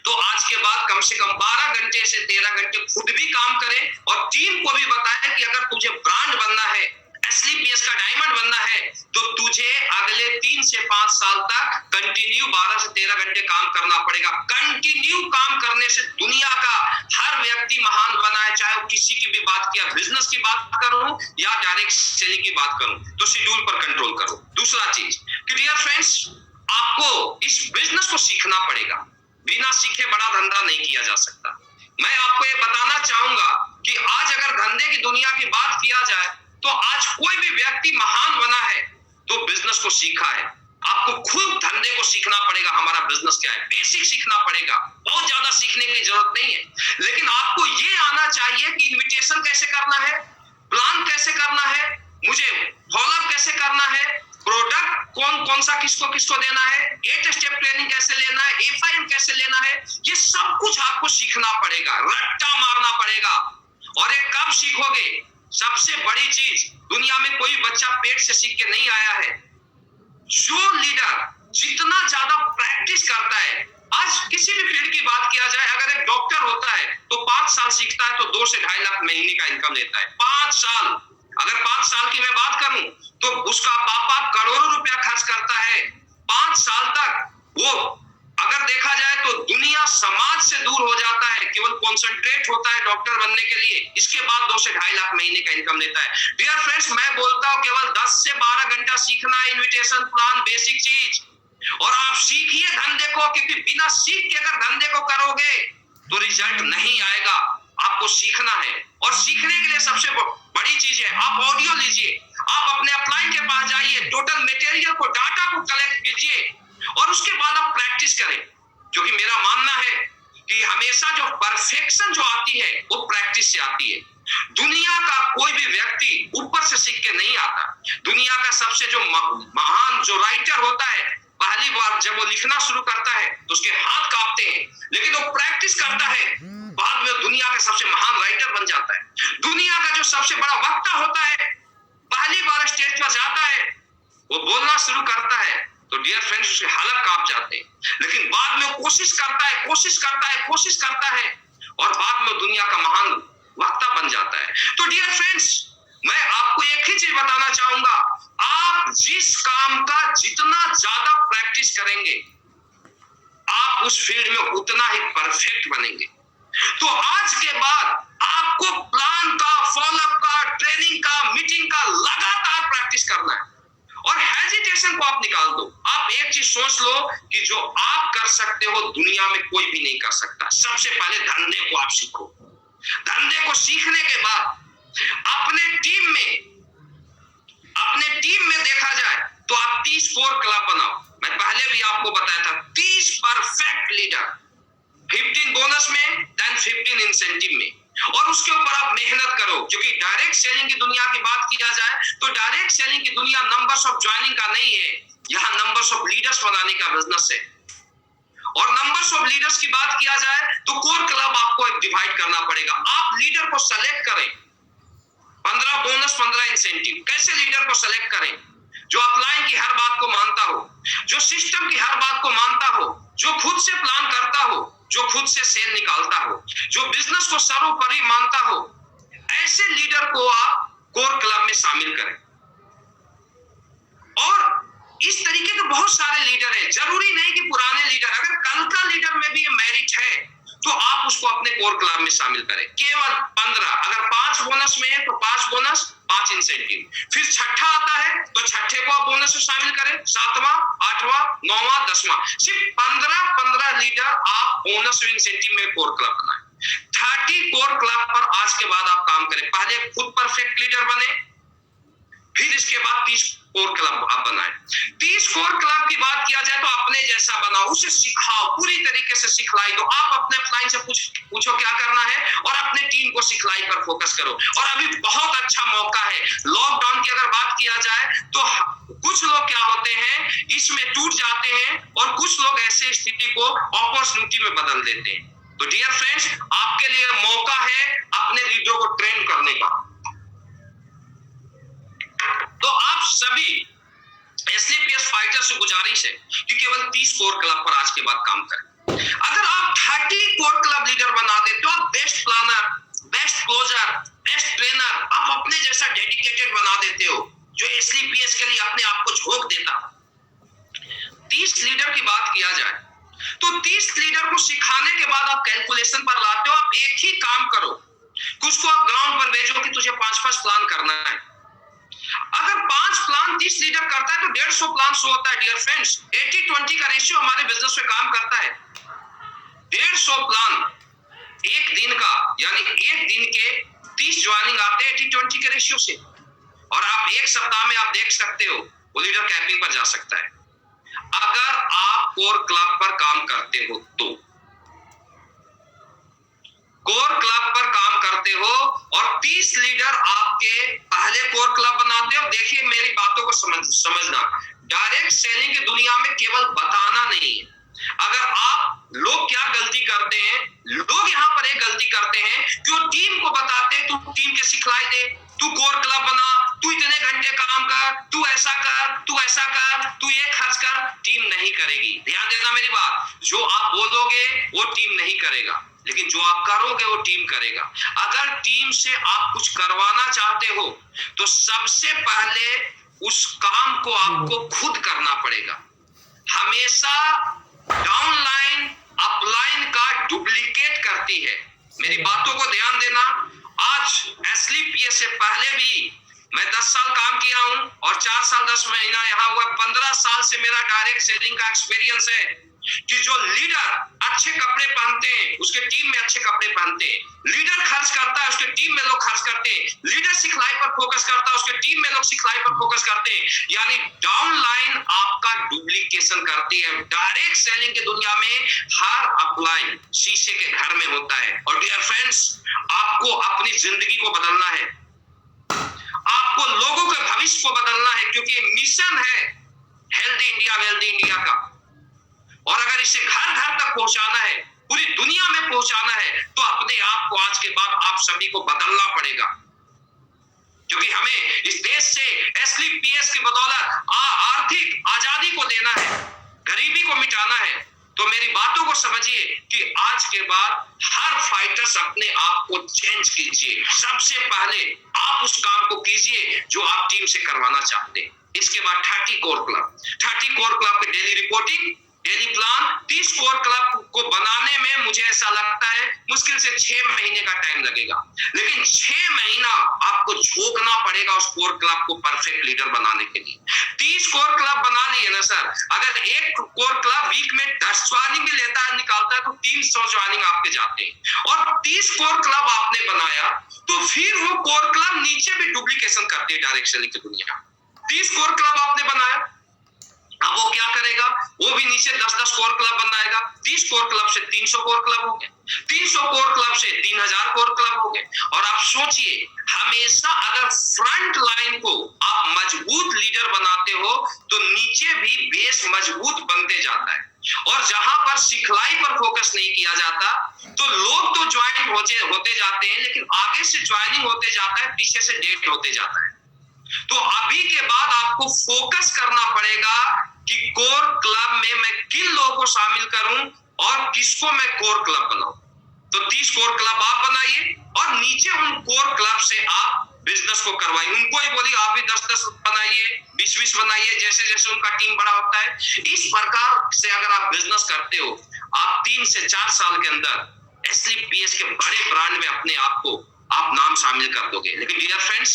Speaker 1: तो आज के बाद कम से कम 12 घंटे से 13 घंटे खुद भी काम करें और टीम को भी बताएं कि अगर तुझे ब्रांड बनना है, एसलीपीएस का डायमंड बनना है, तो तुझे अगले 3 से 5 साल तक कंटिन्यू 12 से 13 घंटे काम करना पड़ेगा। कंटिन्यू काम करने से दुनिया का हर व्यक्ति महान बना है, चाहे वो किसी की भी बात किया, बिजनेस की बात करूं या डायरेक्ट सेलिंग की बात करूं, तो शेड्यूल पर कंट्रोल करो। दूसरा चीज कि डियर फ्रेंड्स, आपको इस बिजनेस को सीखना पड़ेगा, बिना सीखे बड़ा धंधा नहीं किया जा सकता। मैं आपको ये बताना चाहूंगा कि आज अगर धंधे की दुनिया की बात किया जाए तो आज कोई भी व्यक्ति महान बना है तो बिजनेस को सीखा है। आपको खुद धंधे को सीखना पड़ेगा, हमारा बिजनेस क्या है, बेसिक सीखना पड़ेगा। बहुत ज्यादा सीखने की जरूरत नहीं है, लेकिन आपको ये आना चाहिए कि इन्विटेशन कैसे करना है, प्लान कैसे करना है, मुझे फॉलोअप कैसे करना है, प्रोडक्ट कौन सा किसको देना है, 8 स्टेप प्लानिंग कैसे लेना है, एफआईएम कैसे लेना है, ये सब कुछ आपको सीखना पड़ेगा, रट्टा मारना पड़ेगा। और ये कब सीखोगे? सबसे बड़ी चीज, दुनिया में कोई बच्चा पेट से सीख के नहीं आया है। जो लीडर जितना ज्यादा प्रैक्टिस करता है, आज किसी भी फील्ड की बात किया जाए, अगर एक डॉक्टर होता है तो 5 साल सीखता है तो 2 से 2.5 लाख महीने का इनकम लेता है। 5 साल, अगर 5 साल की मैं बात करूं तो उसका पापा करोड़ों रुपया खर्च करता है 5 साल तक। वो अगर देखा जाए तो दुनिया समाज से दूर हो जाता है, केवल कॉन्सेंट्रेट होता है डॉक्टर बनने के लिए, इसके बाद 2 से 2.5 लाख महीने का इनकम लेता है। डियर फ्रेंड्स, मैं बोलता हूं केवल 10 से 12 घंटा सीखना है, इन्विटेशन प्लान, बेसिक चीज, और आप सीखिए धंधे को, क्योंकि बिना सीख के अगर धंधे को करोगे तो रिजल्ट नहीं आएगा। आपको सीखना है, और सीखने के लिए सबसे बड़ी चीज है, आप ऑडियो लीजिए, आप अपने अपलाइन के पास जाइए, टोटल मटेरियल को, डाटा को कलेक्ट कीजिए और उसके बाद आप प्रैक्टिस करें। क्योंकि मेरा मानना है कि हमेशा जो परफेक्शन जो आती है वो प्रैक्टिस से आती है। दुनिया का कोई भी व्यक्ति ऊपर से सीख के नहीं आता। दुनिया का सबसे जो महान जो राइटर होता है, पहली बार जब वो लिखना शुरू करता है तो उसके हाथ कांपते हैं, लेकिन वो प्रैक्टिस करता है, बाद में दुनिया का सबसे महान राइटर बन जाता है। दुनिया का जो सबसे बड़ा वक्ता होता है, पहली बार स्टेज पर जाता है वो बोलना शुरू करता है तो डियर फ्रेंड्स उसके हालत कांप जाते हैं, लेकिन बाद में वो कोशिश करता है और बाद में दुनिया का महान वक्ता बन जाता है। तो डियर फ्रेंड्स, मैं आपको एक ही चीज बताना चाहूंगा, आप जिस काम का जितना ज्यादा प्रैक्टिस करेंगे आप उस फील्ड में उतना ही परफेक्ट बनेंगे। तो आज के बाद आपको प्लान का, फॉलोअप का, ट्रेनिंग का, मीटिंग का लगातार प्रैक्टिस करना है और हेजिटेशन को आप निकाल दो। आप एक चीज सोच लो कि जो आप कर सकते हो दुनिया में कोई भी नहीं कर सकता। सबसे पहले धंधे को आप सीखो। धंधे को सीखने के बाद अपने टीम में देखा जाए तो आप 30 कोर क्लब बनाओ। मैं पहले भी आपको बताया था 30 परफेक्ट लीडर, 15 बोनस में, देन 15 इंसेंटिव में, और उसके ऊपर आप मेहनत करो। क्योंकि डायरेक्ट सेलिंग की दुनिया की बात किया जाए तो डायरेक्ट सेलिंग की दुनिया नंबर्स ऑफ ज्वाइनिंग का नहीं है, यहां नंबर्स ऑफ लीडर्स बनाने का बिजनेस है। और नंबर्स ऑफ लीडर्स की बात किया जाए तो कोर क्लब आपको एक डिवाइड करना पड़ेगा। आप लीडर को सेलेक्ट करें, 15 बोनस 15 इंसेंटिव। कैसे लीडर को सेलेक्ट करें? जो अपलाइन की हर बात को मानता हो, जो सिस्टम की हर बात को मानता हो, जो खुद से प्लान करता हो, जो खुद से सेल निकालता हो, जो बिजनेस को सर्वोपरि मानता हो, ऐसे लीडर को आप कोर क्लब में शामिल करें। और इस तरीके के बहुत सारे लीडर हैं, जरूरी नहीं कि पुराने लीडर, अगर कल का लीडर में भी ये मेरिट है तो आप उसको अपने कोर क्लब में शामिल करें। केवल 15, अगर 5 बोनस में है तो 5 बोनस 5 इंसेंटिव, फिर छठा आता है तो छठे को आप बोनस में शामिल करें, 7वां 8वां 9वां 10वां, सिर्फ 15 लीडर आप बोनस और इंसेंटिव में कोर क्लब बनाएं। 30 कोर क्लब पर आज के बाद आप काम करें। पहले खुद परफेक्ट लीडर बने, फिर इसके बाद 30 कोर क्लब आप बनाएं। 30 कोर क्लब की बात किया जाए तो अपने जैसा बनाओ, उसे सिखाओ, पूरी तरीके से सिखलाई दो। आप अपने अपलाइन से पूछो क्या करना है और अपने टीम को सिखलाई पर फोकस करो। और अभी बहुत अच्छा मौका है। लॉकडाउन की अगर बात किया जाए तो कुछ लोग क्या होते हैं, इसमें टूट जाते हैं और कुछ लोग ऐसे स्थिति को अपॉर्चुनिटी में बदल देते हैं। तो डियर फ्रेंड्स, आपके लिए मौका है अपने लीडरों को ट्रेन करने का। तो आप सभी एसलीपीएस फाइटर से गुजारिश है कि केवल 30 कोर क्लब पर आज के बाद काम करें। अगर आप 30 कोर क्लब लीडर बना देते तो आप best planner, best closer, best trainer, आप अपने जैसा डेडिकेटेड बना देते हो जो एसलीपीएस के लिए अपने आप को झोंक देता। 30 लीडर की बात किया जाए तो 30 लीडर को सिखाने के बाद आप कैलकुलेशन पर लाते हो। आप एक ही काम करो, कुछ को आप ग्राउंड पर भेजो कि तुझे 5-5 प्लान करना है। अगर 5 प्लान 30 लीडर करता है तो 150 प्लान शो होता है। डियर फ्रेंड्स, 80-20 का रेशियो हमारे बिजनेस में काम करता है। 150 प्लान एक दिन का, यानी एक दिन के 30 ज्वाइनिंग आते हैं 80-20 के रेशियो से। और आप एक सप्ताह में आप देख सकते हो वो लीडर कैपिंग पर जा सकता है अगर आप कोर क्लब पर काम करते हो। तो कोर क्लब पर काम करते हो और 30 लीडर आपके पहले कोर क्लब बनाते हो। देखिए मेरी बातों को समझना, डायरेक्ट सेलिंग की दुनिया में केवल बताना नहीं है। अगर आप लोग क्या गलती करते हैं, लोग यहाँ पर एक गलती करते हैं कि वो टीम को बताते हैं तू टीम के सिखलाई दे, तू कोर क्लब बना, तू इतने घंटे काम कर, तू ऐसा कर, तू ऐसा कर, तू ये खर्च कर। टीम नहीं करेगी। ध्यान देना मेरी बात, जो आप बोलोगे वो टीम नहीं करेगा, लेकिन जो आप करोगे वो टीम करेगा। अगर टीम से आप कुछ करवाना चाहते हो तो सबसे पहले उस काम को आपको खुद करना पड़ेगा। हमेशा डाउनलाइन अपलाइन का डुप्लीकेट करती है। मेरी बातों को ध्यान देना। आज एसलीपीएस से पहले भी मैं 10 साल काम किया हूं और 4 साल 10 महीना यहाँ हुआ। 15 साल से मेरा डायरेक्ट सेलिंग का एक्सपीरियंस है कि जो लीडर अच्छे कपड़े पहनते हैं उसके टीम में अच्छे कपड़े पहनते हैं। लीडर खर्च करता है उसके टीम में लोग खर्च करते हैं। लीडर सिखलाई पर फोकस करता है उसके टीम में लोग सिखलाई पर फोकस करते हैं। यानी डाउनलाइन आपका डुप्लीकेशन करती है। डायरेक्ट सेलिंग की दुनिया में हर अपलाइन शीशे के घर में होता है। और डियर फ्रेंड्स, आपको अपनी जिंदगी को बदलना है, आपको लोगों के भविष्य को बदलना है, क्योंकि मिशन है हेल्दी इंडिया वेल्दी इंडिया का। और अगर इसे घर घर तक पहुंचाना है, पूरी दुनिया में पहुंचाना है, तो अपने आप को आज के बाद आप सभी को बदलना पड़ेगा। क्योंकि हमें इस देश से एसलीपीएस की बदौलत आर्थिक आजादी को देना है, गरीबी को मिटाना है। तो मेरी बातों को समझिए कि आज के बाद हर फाइटर्स अपने आप को चेंज कीजिए। सबसे पहले आप उस काम को कीजिए जो आप टीम से करवाना चाहते हैं। इसके बाद 30 कोर क्लब की daily reporting, daily plan, 30 core club को बनाने में मुझे ऐसा लगता है मुश्किल से 6 महीने का टाइम लगेगा, लेकिन 6 महीना आपको झोंकना पड़ेगा उस कोर क्लब को परफेक्ट लीडर बनाने के लिए। 30 कोर क्लब बना लिए ना सर, अगर एक कोर क्लब वीक में 10 ज्वाइनिंग भी लेता है, निकालता है, तो 300 ज्वाइनिंग आपके जाते हैं। और 30 कोर क्लब आपने बनाया तो फिर वो कोर क्लब नीचे भी डुप्लीकेशन करते हैं डायरेक्ट सेलिंग की दुनिया। 30 कोर क्लब आपने बनाया, अब वो क्या करेगा, वो भी नीचे 10-10 कोर क्लब बनाएगा। 30 कोर क्लब से 300 कोर क्लब हो गए, 300 कोर क्लब से 3000 कोर क्लब हो गए। और आप सोचिए, हमेशा अगर फ्रंट लाइन को आप मजबूत लीडर बनाते हो तो नीचे भी बेस मजबूत बनते जाता है। और जहां पर सिखलाई पर फोकस नहीं किया जाता तो लोग तो ज्वाइन होते जाते हैं, लेकिन आगे से ज्वाइनिंग होते जाता है, पीछे से डेट होते जाता है। तो अभी के बाद आपको फोकस करना पड़ेगा कि कोर क्लब में मैं किन लोगों को शामिल करूं और किसको मैं कोर क्लब बनाऊं। तो 30 कोर क्लब आप बनाइए और नीचे उन कोर क्लब से आप बिजनेस को करवाइए। उनको ही बोलिए आप भी 10-10 बनाइए, 20-20 बनाइए, जैसे जैसे उनका टीम बड़ा होता है। इस प्रकार से अगर आप बिजनेस करते हो, आप 3 से 4 साल के अंदर एसलीपीएस के बड़े ब्रांड में अपने आप को आप नाम शामिल कर दोगे। लेकिन डियर फ्रेंड्स,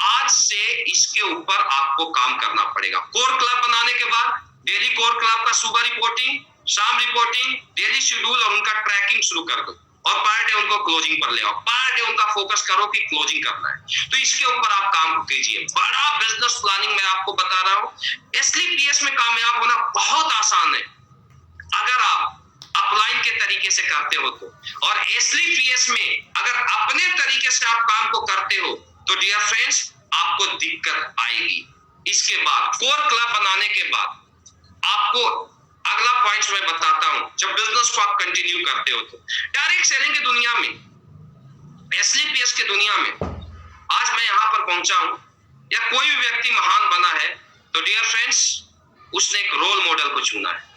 Speaker 1: आज से इसके ऊपर आपको काम करना पड़ेगा। कोर क्लब बनाने के बाद डेली कोर क्लब का सुबह रिपोर्टिंग, शाम रिपोर्टिंग, डेली शेड्यूल और उनका ट्रैकिंग शुरू कर दो और पर डे उनको क्लोजिंग पर ले आओ। पर डे उनका फोकस करो कि क्लोजिंग करना है। तो इसके ऊपर आप काम कीजिए। बड़ा बिजनेस प्लानिंग मैं आपको बता रहा हूं। एसलीपीएस में कामयाब होना बहुत आसान है अगर आप अपलाइन के तरीके से करते हो तो। और एसलीपीएस में अगर अपने तरीके से आप काम को करते हो तो डियर फ्रेंड्स आपको दिक्कत आएगी। इसके बाद कोर क्लब बनाने के बाद आपको अगला पॉइंट मैं बताता हूं। जब बिजनेस को आप कंटिन्यू करते हो तो डायरेक्ट सेलिंग की दुनिया में, एसलीपीएस की दुनिया में आज मैं यहां पर पहुंचा हूं या कोई भी व्यक्ति महान बना है तो डियर फ्रेंड्स उसने एक रोल मॉडल को चुना है।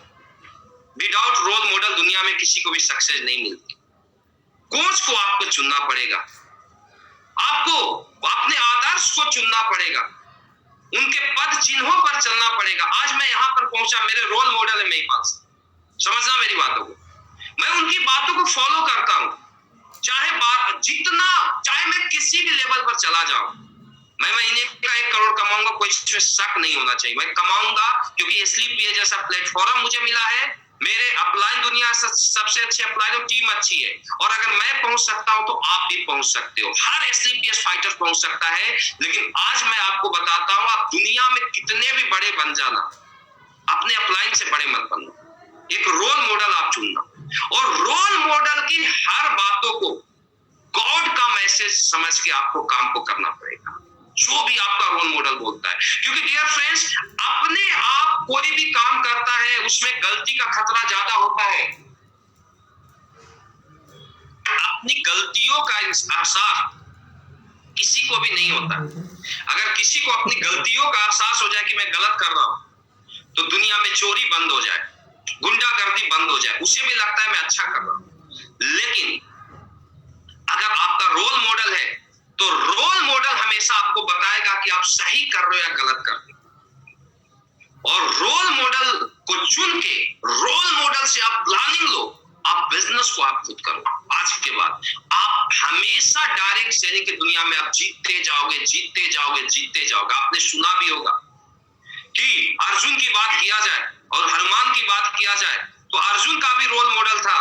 Speaker 1: विदाउट रोल मॉडल दुनिया में किसी को भी सक्सेस नहीं मिलती। कोच को आपको चुनना पड़ेगा, आपको अपने आदर्श को चुनना पड़ेगा, उनके पद चिन्हों पर चलना पड़ेगा। आज मैं यहां पर पहुंचा, मेरे रोल मॉडल है महिपाल सिंह। समझना मेरी बातों को, मैं उनकी बातों को फॉलो करता हूं। चाहे मैं किसी भी लेवल पर चला जाऊं, मैं महीने का 1 करोड़ कमाऊंगा, कोई इसमें शक नहीं होना चाहिए। मैं कमाऊंगा क्योंकि एसलीपीएस जैसा प्लेटफॉर्म मुझे मिला है। मेरे अपलाइन दुनिया सबसे अच्छे अपलाइन और टीम अच्छी है, और अगर मैं पहुंच सकता हूं तो आप भी पहुंच सकते हो। हर एसलीपीएस फाइटर पहुंच सकता है। लेकिन आज मैं आपको बताता हूं, आप दुनिया में कितने भी बड़े बन जाना, अपने अपलाइन से बड़े मत बनना। एक रोल मॉडल आप चुनना, और रोल मॉडल की हर बातों को गॉड का मैसेज समझ के आपको काम को करना पड़ेगा, जो भी आपका रोल मॉडल बोलता है। क्योंकि डियर फ्रेंड्स, अपने आप कोई भी काम करता है उसमें गलती का खतरा ज्यादा होता है। अपनी गलतियों का एहसास किसी को भी नहीं होता। अगर किसी को अपनी गलतियों का एहसास हो जाए कि मैं गलत कर रहा हूं तो दुनिया में चोरी बंद हो जाए, गुंडागर्दी बंद हो जाए, उसे भी लगता है मैं अच्छा कर रहा हूं। लेकिन अगर आपका रोल मॉडल है तो रोल मॉडल हमेशा आपको बताएगा कि आप सही कर रहे हो या गलत कर रहे हो। और रोल मॉडल को चुन के रोल मॉडल से आप प्लानिंग लो, आप बिजनेस को आप खुद करो। आज के बाद आप हमेशा डायरेक्ट सेलिंग की दुनिया में आप जीतते जाओगे, जीतते जाओगे, जीतते जाओगे। आपने सुना भी होगा कि अर्जुन की बात किया जाए और हनुमान की बात किया जाए तो अर्जुन का भी रोल मॉडल था।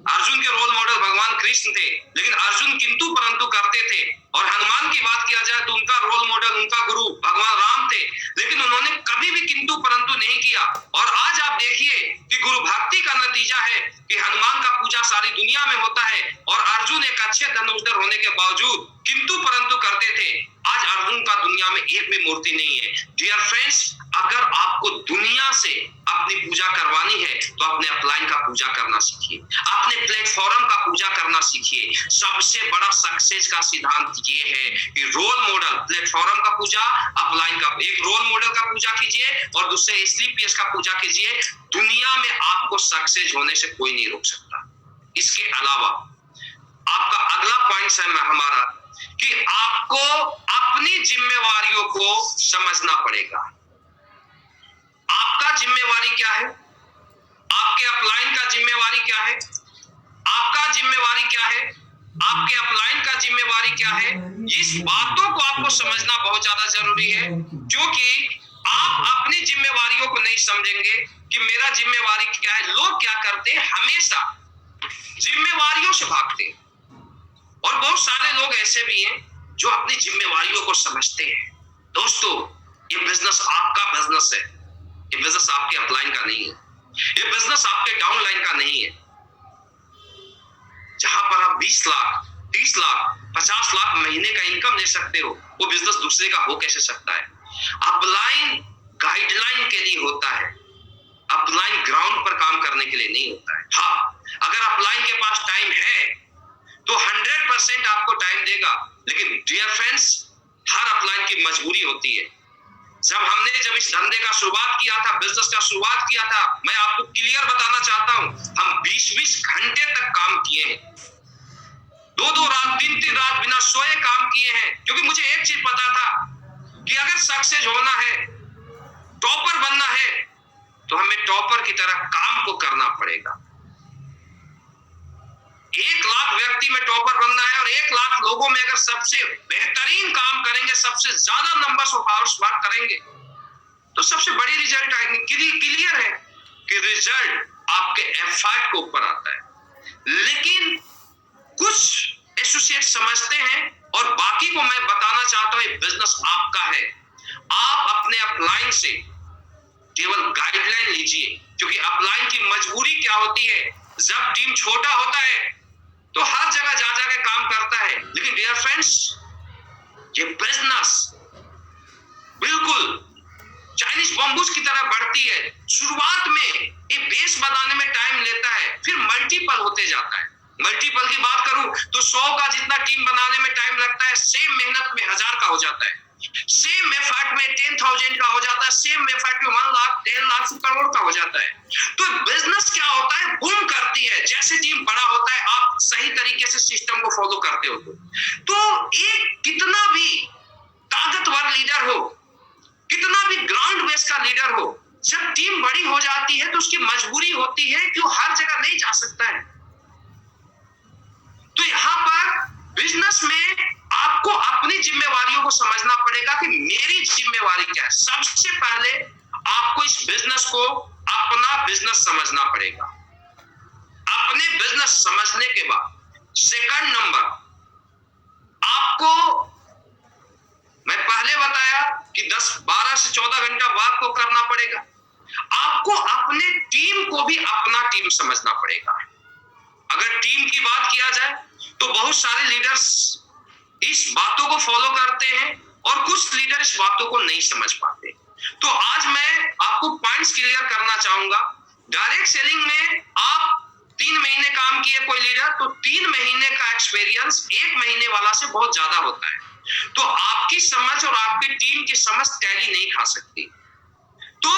Speaker 1: अर्जुन के रोल मॉडल भगवान कृष्ण थे, लेकिन अर्जुन किंतु परंतु करते थे। और हनुमान की बात किया जाए तो उनका रोल मॉडल, उनका गुरु भगवान राम थे, लेकिन उन्होंने कभी भी किंतु परंतु नहीं किया। और आज आप देखिए कि गुरु भक्ति का नतीजा है कि हनुमान का पूजा सारी दुनिया में होता है और अर्जुन एक अच्छे धनुर्धर होने के बावजूद किंतु परंतु करते थे। आज प्रभु का दुनिया में एक भी मूर्ति नहीं है। डियर फ्रेंड्स, अगर आपको दुनिया से अपनी पूजा करवानी है तो अपने अपलाइन का पूजा करना सीखिए, अपने प्लेटफॉर्म का पूजा करना सीखिए। सबसे बड़ा सक्सेस का सिद्धांत ये है कि रोल मॉडल, प्लेटफॉर्म का पूजा, अपलाइन का, एक रोल मॉडल का पूजा कीजिए और दूसरे SLPS का पूजा कीजिए। दुनिया में आपको सक्सेस होने से कोई नहीं रोक सकता। इसके अलावा आपका अगला पॉइंट है हमारा कि आपको अपनी जिम्मेवारियों को समझना पड़ेगा। आपका जिम्मेवारी क्या है, आपके अपलाइन का जिम्मेवारी क्या है, आपका जिम्मेवारी क्या है, आपके अपलाइन का जिम्मेवारी क्या है। इस बातों को आपको समझना बहुत ज्यादा जरूरी है, क्योंकि आप अपनी जिम्मेवारियों को नहीं समझेंगे कि मेरा जिम्मेवारी क्या है। लोग क्या करते हैं, हमेशा जिम्मेवारियों से भागते हैं, और बहुत सारे लोग ऐसे भी हैं जो अपनी जिम्मेवारियों को समझते हैं। दोस्तों, ये बिजनेस आपका बिजनेस है, ये बिजनेस आपके अपलाइन का नहीं है, ये बिजनेस आपके डाउनलाइन का नहीं है। जहां पर आप 20 लाख, 30 लाख, 50 लाख महीने का इनकम ले सकते हो, वो बिजनेस दूसरे का हो कैसे सकता है। अपलाइन गाइडलाइन के लिए होता है, अपलाइन ग्राउंड पर काम करने के लिए नहीं होता है। हाँ, अगर अपलाइन के पास टाइम है तो 100% आपको टाइम देगा, लेकिन डियर फ्रेंड्स, हर अपलाइन की मजबूरी होती है। जब इस धंधे का शुरुआत किया था, बिजनेस का शुरुआत किया था, मैं आपको क्लियर बताना चाहता हूं, हम 20-20 घंटे तक काम किए हैं, 2-2 रात, 3-3 रात बिना सोए काम किए हैं, क्योंकि मुझे एक चीज पता था कि अगर सक्सेस होना है, टॉपर बनना है, तो हमें टॉपर की तरह काम को करना पड़ेगा। 1 लाख व्यक्ति में टॉपर बनना है, और 1 लाख लोगों में अगर सबसे बेहतरीन काम करेंगे, सबसे ज्यादा नंबर्स ऑफ आवर्स वर्क करेंगे, तो सबसे बड़ी रिजल्ट आएंगे। क्लियर है कि रिजल्ट आपके एफर्ट के ऊपर आता है। लेकिन कुछ एसोसिएट समझते हैं, और बाकी को मैं बताना चाहता हूं, ये बिजनेस आपका है। आप अपने अपलाइन से केवल गाइडलाइन लीजिए, क्योंकि अपलाइन की मजबूरी क्या होती है, जब टीम छोटा होता है तो हर जगह जा जाके काम करता है। लेकिन डियर फ्रेंड्स, ये बिजनेस बिल्कुल चाइनीज बम्बूज की तरह बढ़ती है। शुरुआत में ये बेस बनाने में टाइम लेता है, फिर मल्टीपल होते जाता है। मल्टीपल की बात करूं तो 100 का जितना टीम बनाने में टाइम लगता है, सेम मेहनत में 1000 का हो जाता है, सेम एफर्ट में 10,000 का हो जाता है, सेम एफर्ट में 1 लाख, 10 लाख, करोड़ का हो जाता है। तो बिजनेस क्या होता है, बूम करती है। जैसे टीम बड़ा होता है, आप सही तरीके से सिस्टम को फॉलो करते हो तो एक कितना भी ताकतवर लीडर हो, कितना भी ग्राउंड बेस का लीडर हो, जब टीम बड़ी हो जाती है तो उसकी मजबूरी होती है कि वो हर जगह नहीं जा सकता है। तो यहां पर बिजनेस में आपको अपनी जिम्मेवारियों को समझना पड़ेगा कि मेरी जिम्मेवारी क्या है। सबसे पहले आपको इस बिजनेस को अपना बिजनेस समझना पड़ेगा। अपने बिजनेस समझने के बाद सेकंड नंबर, आपको मैं पहले बताया कि 12 से 14 घंटा वर्क को करना पड़ेगा। आपको अपने टीम को भी अपना टीम समझना पड़ेगा। अगर टीम की बात किया जाए तो बहुत सारे लीडर्स इस बातों को फॉलो करते हैं, और कुछ लीडर इस बातों को नहीं समझ पाते। तो आज मैं आपको पॉइंट्स क्लियर करना चाहूंगा। डायरेक्ट सेलिंग में आप 3 महीने काम किए कोई लीडर, तो 3 महीने का एक्सपीरियंस 1 महीने वाला से बहुत ज्यादा होता है। तो आपकी समझ और आपकी टीम की समझ टैली नहीं खा सकती। तो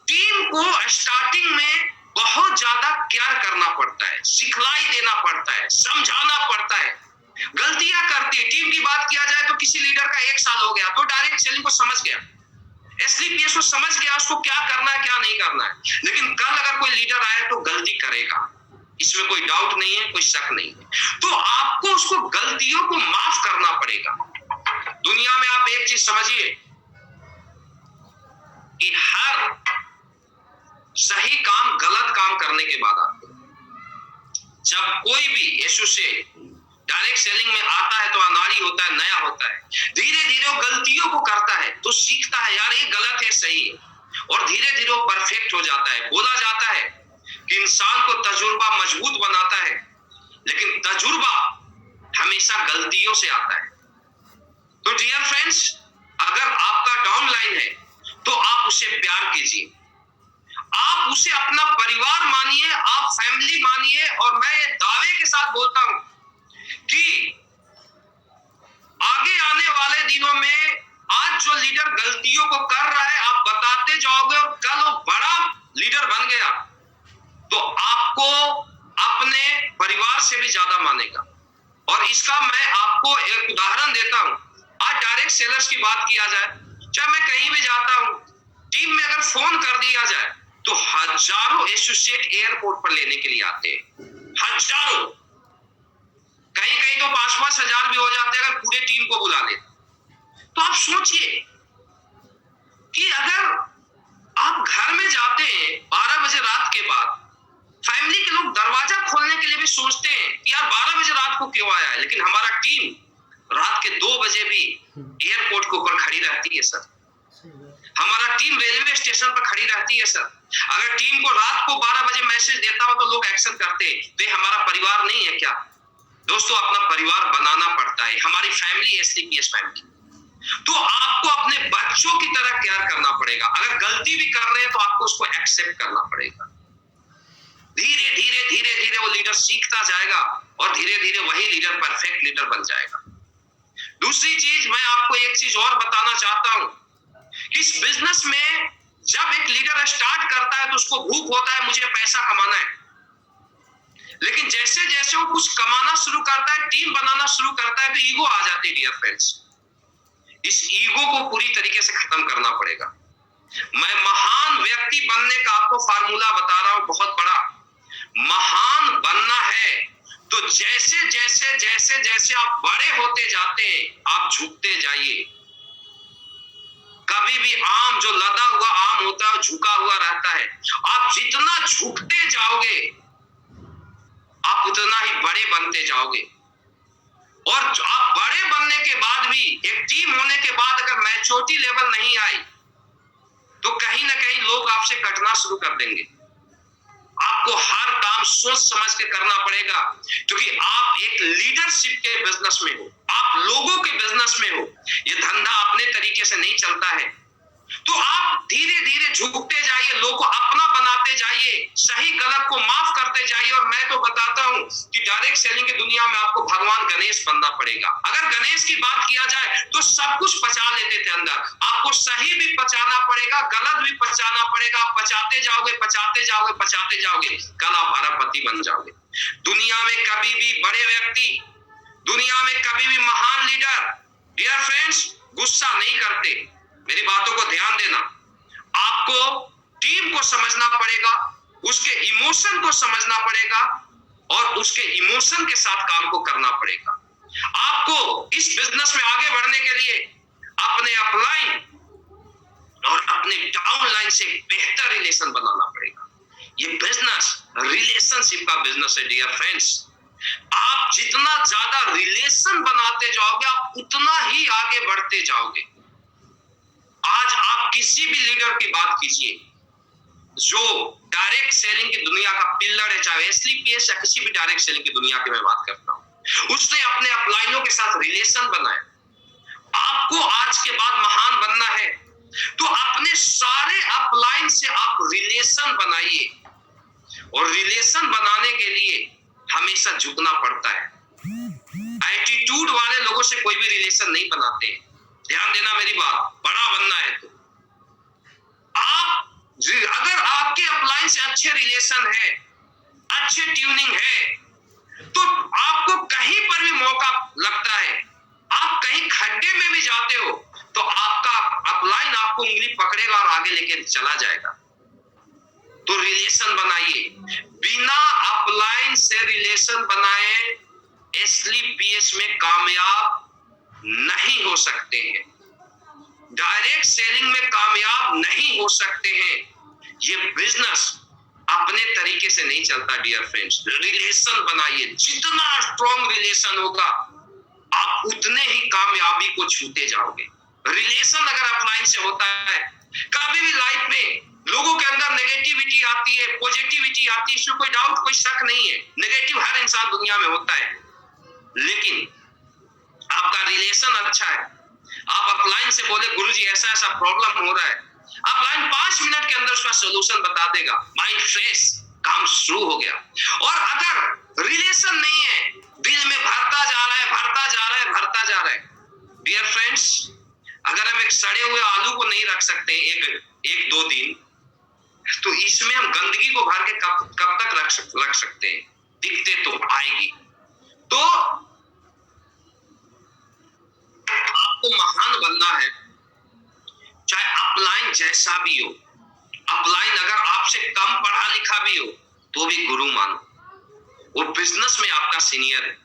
Speaker 1: टीम को स्टार्टिंग में बहुत ज्यादा केयर करना पड़ता है, सिखलाई देना पड़ता है, समझाना पड़ता है। गलतियां करती है। टीम की बात किया जाए तो किसी लीडर का 1 साल हो गया तो डायरेक्ट सेलिंग को समझ गया, SLPS को समझ गया, उसको क्या करना है क्या नहीं करना है। लेकिन कल अगर कोई लीडर आए तो गलती करेगा, इसमें कोई डाउट नहीं है, कोई शक नहीं है। तो आपको उसको गलतियों को माफ करना पड़ेगा। दुनिया में आप एक चीज समझिए कि हर सही काम गलत काम करने के बाद आता है। जब कोई भी एसोसिएट डायरेक्ट सेलिंग में आता है तो अनाड़ी होता है, नया होता है, धीरे धीरे वो गलतियों को करता है तो सीखता है यार ये गलत है सही है, और धीरे धीरे वो परफेक्ट हो जाता है। बोला जाता है कि इंसान को तजुर्बा मजबूत बनाता है, लेकिन तजुर्बा हमेशा गलतियों से आता है। तो डियर फ्रेंड्स, भी ज्यादा मानेगा। और इसका मैं आपको एक उदाहरण देता हूं। आज डायरेक्ट सेलर्स की बात किया जाए, चाहे मैं कहीं भी जाता हूं, टीम में अगर फोन कर दिया जाए तो हजारों एसोसिएट एयरपोर्ट पर लेने के लिए आते हैं, हजारों, कहीं कहीं तो 5-5 हजार भी हो जाते हैं अगर पूरे टीम को बुला ले। तो आप सोचिए कि अगर आप घर में जाते हैं 12 बजे रात के बाद, फैमिली के लोग दरवाजा खोलने के लिए भी सोचते हैं कि यार 12 बजे रात को क्यों आया है, लेकिन हमारा टीम रात के 2 बजे भी एयरपोर्ट के ऊपर खड़ी रहती है सर। हमारा टीम रेलवे स्टेशन पर खड़ी रहती है सर। अगर टीम को रात को 12 बजे मैसेज देता हो तो लोग एक्शन करते हैं, तो हमारा परिवार नहीं है क्या? दोस्तों, अपना परिवार बनाना पड़ता है। हमारी फैमिली एसलीपीएस फैमिली, तो आपको अपने बच्चों की तरह केयर करना पड़ेगा। अगर गलती भी कर रहे हैं तो आपको उसको एक्सेप्ट करना पड़ेगा। धीरे धीरे धीरे धीरे वो लीडर सीखता जाएगा और धीरे धीरे वही लीडर परफेक्ट लीडर बन जाएगा। दूसरी चीज, मैं आपको एक चीज और बताना चाहता हूं, इस बिजनेस में जब एक लीडर स्टार्ट करता है तो उसको भूख होता है, मुझे पैसा कमाना है। लेकिन जैसे जैसे वो कुछ कमाना शुरू करता है, टीम बनाना शुरू करता है, तो ईगो आ जाती है डियर फ्रेंड्स। इस ईगो को पूरी तरीके से खत्म करना पड़ेगा। मैं महान व्यक्ति बनने का आपको फार्मूला बता रहा हूं, बहुत बड़ा। महान बनना है तो जैसे जैसे जैसे जैसे आप बड़े होते जाते हैं, आप झुकते जाइए। कभी भी आम जो लदा हुआ आम होता है झुका हुआ रहता है। आप जितना झुकते जाओगे आप उतना ही बड़े बनते जाओगे। और आप बड़े बनने के बाद भी, एक टीम होने के बाद अगर मैच्योरिटी लेवल नहीं आई तो कहीं ना कहीं लोग आपसे कटना शुरू कर देंगे। आपको हर काम सोच समझ के करना पड़ेगा, क्योंकि आप एक लीडरशिप के बिजनेस में हो, आप लोगों के बिजनेस में हो। ये धंधा अपने तरीके से नहीं चलता है। तो आप धीरे धीरे झुकते जाइए, लोगों को अपना बनाते जाइए, सही गलत को माफ करते जाइए। और मैं तो बताता हूं कि डायरेक्ट सेलिंग की दुनिया में आपको भगवान गणेश बनना पड़ेगा। अगर गणेश की बात किया जाए तो सब कुछ पचा लेते थे अंदर, आपको सही भी पचाना पड़ेगा, गलत भी पचाना पड़ेगा। आप पचाते जाओगे, पचाते जाओगे, पचाते जाओगे, कल आप अरबपति बन जाओगे। दुनिया में कभी भी बड़े व्यक्ति, दुनिया में कभी भी महान लीडर डियर फ्रेंड्स गुस्सा नहीं करते। मेरी बातों को ध्यान देना। आपको टीम को समझना पड़ेगा, उसके इमोशन को समझना पड़ेगा और उसके इमोशन के साथ काम को करना पड़ेगा। आपको इस बिजनेस में आगे बढ़ने के लिए अपने अपलाइन और अपने डाउनलाइन से बेहतर रिलेशन बनाना पड़ेगा। ये बिजनेस रिलेशनशिप का बिजनेस है डियर फ्रेंड्स। आप जितना ज्यादा रिलेशन बनाते जाओगे आप उतना ही आगे बढ़ते जाओगे। आज आप किसी भी लीडर की बात कीजिए जो डायरेक्ट सेलिंग की दुनिया का पिलर है, चाहे एसलीपीएस या किसी भी डायरेक्ट सेलिंग की दुनिया की मैं बात करता हूं, उसने अपने अपलाइनों के साथ रिलेशन बनाया। आपको आज के बाद महान बनना है तो अपने सारे अपलाइन से आप रिलेशन बनाइए। और रिलेशन बनाने के लिए हमेशा झुकना पड़ता है। एटीट्यूड वाले लोगों से कोई भी रिलेशन नहीं बनाते। ध्यान देना मेरी बात, बड़ा बनना है तो आप, अगर आपके अपलाइन से अच्छे रिलेशन है, अच्छे ट्यूनिंग है, तो आपको कहीं पर भी मौका लगता है, आप कहीं खड्डे में भी जाते हो तो आपका अपलाइन आपको उंगली पकड़ेगा और आगे लेके चला जाएगा। तो रिलेशन बनाइए। बिना अपलाइन से रिलेशन बनाए एसलीपीएस में कामयाब नहीं हो सकते हैं, डायरेक्ट सेलिंग में कामयाब नहीं हो सकते हैं। ये बिजनेस अपने तरीके से नहीं चलता डियर फ्रेंड्स। रिलेशन बनाइए, जितना स्ट्रॉन्ग रिलेशन होगा आप उतने ही कामयाबी को छूते जाओगे। रिलेशन अगर अपलाइन से होता है, कभी भी लाइफ में लोगों के अंदर नेगेटिविटी आती है, पॉजिटिविटी आती है, इसमें कोई डाउट, कोई शक नहीं है। नेगेटिव हर इंसान दुनिया में होता है, लेकिन आपका रिलेशन अच्छा है, आप अपलाइन से बोले गुरुजी ऐसा ऐसा प्रॉब्लम हो रहा है, अपलाइन 5 मिनट के अंदर उसका सॉल्यूशन बता देगा, माइंड फ्रेश, काम शुरू हो गया। और अगर रिलेशन नहीं है, दिल में भरता जा रहा है, भरता जा रहा है, भरता जा रहा है। डियर फ्रेंड्स, अगर हम एक सड़े हुए आलू को नहीं रख सकते एक 2 दिन, तो इसमें हम गंदगी को भर के कब तक रख सकते हैं? दिखते तो आएगी। तो आपको महान बनना है, चाहे अपलाइन जैसा भी हो। अपलाइन अगर आपसे कम पढ़ा लिखा भी हो तो भी गुरु मानो। वो बिजनेस में आपका सीनियर है,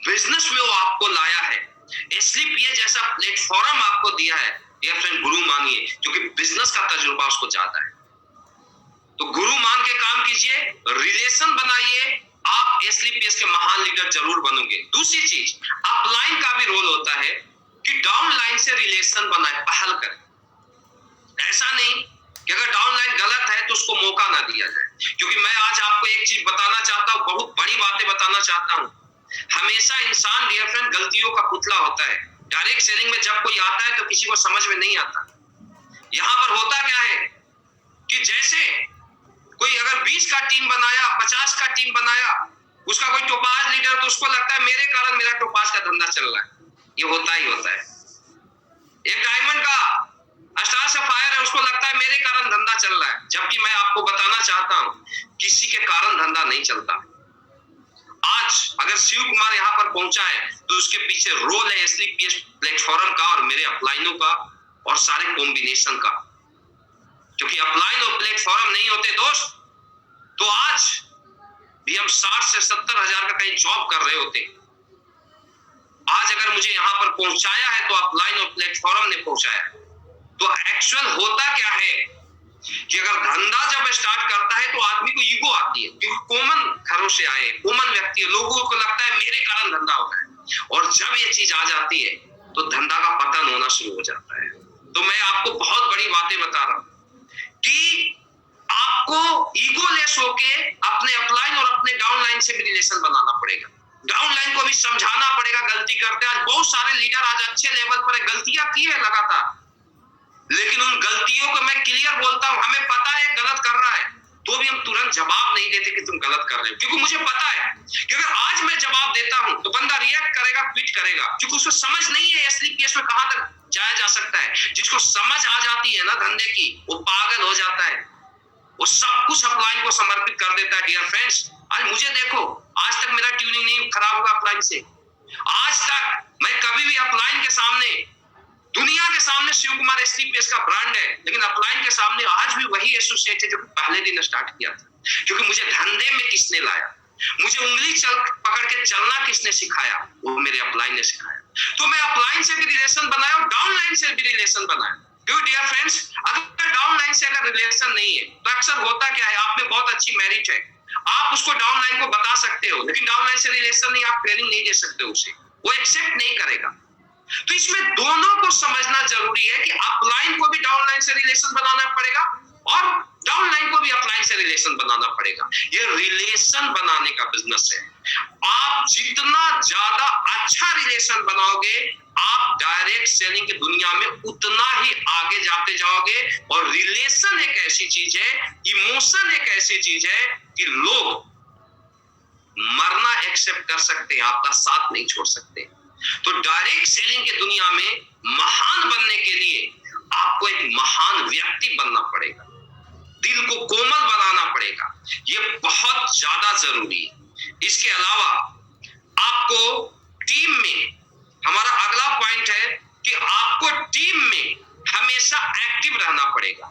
Speaker 1: बिजनेस में वो आपको लाया है, एसलीपीए जैसा प्लेटफॉर्म आपको दिया है, डियर फ्रेंड गुरु मानिए, क्योंकि बिजनेस का तजुर्बा उसको ज्यादा है। तो गुरु मान के काम कीजिए, रिलेशन बनाइए, आप एसलीपीएस के महान लीडर जरूर बनोगे। दूसरी चीज, अपलाइन का भी रोल होता है कि डाउन लाइन से रिलेशन बनाए, पहल करें। ऐसा नहीं कि अगर डाउन लाइन गलत है तो उसको मौका ना दिया जाए। क्योंकि मैं आज आपको एक चीज बताना चाहता हूं, बहुत बड़ी बातें बताना चाहता हूं। हमेशा इंसान डियर फ्रेंड गलतियों का पुतला होता है। डायरेक्ट सेलिंग में जब कोई आता है तो किसी को समझ में नहीं आता। यहां पर होता क्या है कि जैसे कोई अगर 20 का टीम बनाया, 50 का टीम बनाया, उसका कोई टोपाज लीडर, तो उसको लगता है मेरे कारण मेरा टोपाज का धंधा चल रहा है। ये होता ही होता है। एक डायमंड का स्टार सफायर है, उसको लगता है मेरे कारण धंधा चल रहा है, जबकि मैं आपको बताना चाहता हूं किसी के कारण धंधा नहीं चलता। आज अगर शिव कुमार यहां पर पहुंचा है तो उसके पीछे रोल है एसलीपीएस प्लेटफॉर्म का और मेरे अपलाइनों का और सारे कॉम्बिनेशन का। क्योंकि अपलाइन और प्लेटफॉर्म नहीं होते दोस्त तो आज भी हम 60 से 70 हजार का कहीं जॉब कर रहे होते। आज अगर मुझे यहां पर पहुंचाया है तो अपलाइन और प्लेटफॉर्म ने पहुंचाया। तो एक्चुअल होता क्या है कि अगर धंधा जब स्टार्ट करता है तो आदमी को ईगो आती है, क्योंकि कॉमन घरों से आए, कॉमन व्यक्ति है, लोगों को लगता है मेरे कारण धंधा हो रहा है। और जब ये चीज आ जाती है तो धंधा का पतन होना शुरू हो जाता है। तो मैं आपको बहुत बड़ी बातें बता रहा हूं कि आपको ईगोलेस होके अपने अपलाइन और अपने डाउनलाइन से भी रिलेशन बनाना पड़ेगा। डाउनलाइन को भी समझाना पड़ेगा गलती करते। आज बहुत सारे लीडर आज अच्छे लेवल पर है, गलतियां की है लगातार, लेकिन उन गलतियों को मैं क्लियर बोलता हूं, हमें पता है गलत कर रहा है, तो भी हम तुरंत जवाब नहीं देते कि तुम गलत कर रहे हो, क्योंकि मुझे पता है कि अगर आज मैं जवाब देता हूं तो बंदा रिएक्ट करेगा, क्विट करेगा, क्योंकि उसको समझ नहीं है एसलीपीएस में कहां तक जाया जा सकता है। जिसको समझ आ जाती है ना धंधे की, वो पागल हो जाता है, वो सब कुछ अपलाइन को समर्पित कर देता है। डियर फ्रेंड्स, आज मुझे देखो, आज तक मेरा ट्यूनिंग नहीं खराब हुआ अपलाइन से। आज तक मैं कभी भी अपलाइन के सामने, दुनिया के सामने शिव कुमार एसलीपीएस का ब्रांड है, लेकिन अपलाइन के सामने आज भी वही एसोसिएट है जो पहले दिन स्टार्ट किया था। क्योंकि मुझे धंधे में किसने लाया, मुझे उंगली पकड़ के चलना किसने सिखाया, वो मेरे अपलाइन ने सिखाया। तो मैं अपलाइन से भी रिलेशन बनाया और डाउनलाइन से भी रिलेशन बनाया। क्योंकि डियर फ्रेंड्स, अगर डाउनलाइन से अगर रिलेशन नहीं है तो अक्सर होता क्या है, आप में बहुत अच्छी मेरिट है, आप उसको डाउनलाइन को बता सकते हो, लेकिन डाउनलाइन से रिलेशन नहीं, आप ट्रेनिंग नहीं दे सकते उसे, वो एक्सेप्ट नहीं करेगा। तो इसमें दोनों को समझना जरूरी है कि अपलाइन को भी डाउनलाइन से रिलेशन बनाना पड़ेगा और डाउनलाइन को भी अपलाइन से रिलेशन बनाना पड़ेगा। ये रिलेशन बनाने का बिजनेस है। आप जितना ज्यादा अच्छा रिलेशन बनाओगे, आप डायरेक्ट सेलिंग की दुनिया में उतना ही आगे जाते जाओगे। और रिलेशन एक ऐसी चीज है, इमोशन एक ऐसी चीज है कि लोग मरना एक्सेप्ट कर सकते हैं, आपका साथ नहीं छोड़ सकते। तो डायरेक्ट सेलिंग की दुनिया में महान बनने के लिए आपको एक महान व्यक्ति बनना पड़ेगा, दिल को कोमल बनाना पड़ेगा, ये बहुत ज्यादा जरूरी है। इसके अलावा आपको टीम में, हमारा अगला पॉइंट है कि आपको टीम में हमेशा एक्टिव रहना पड़ेगा।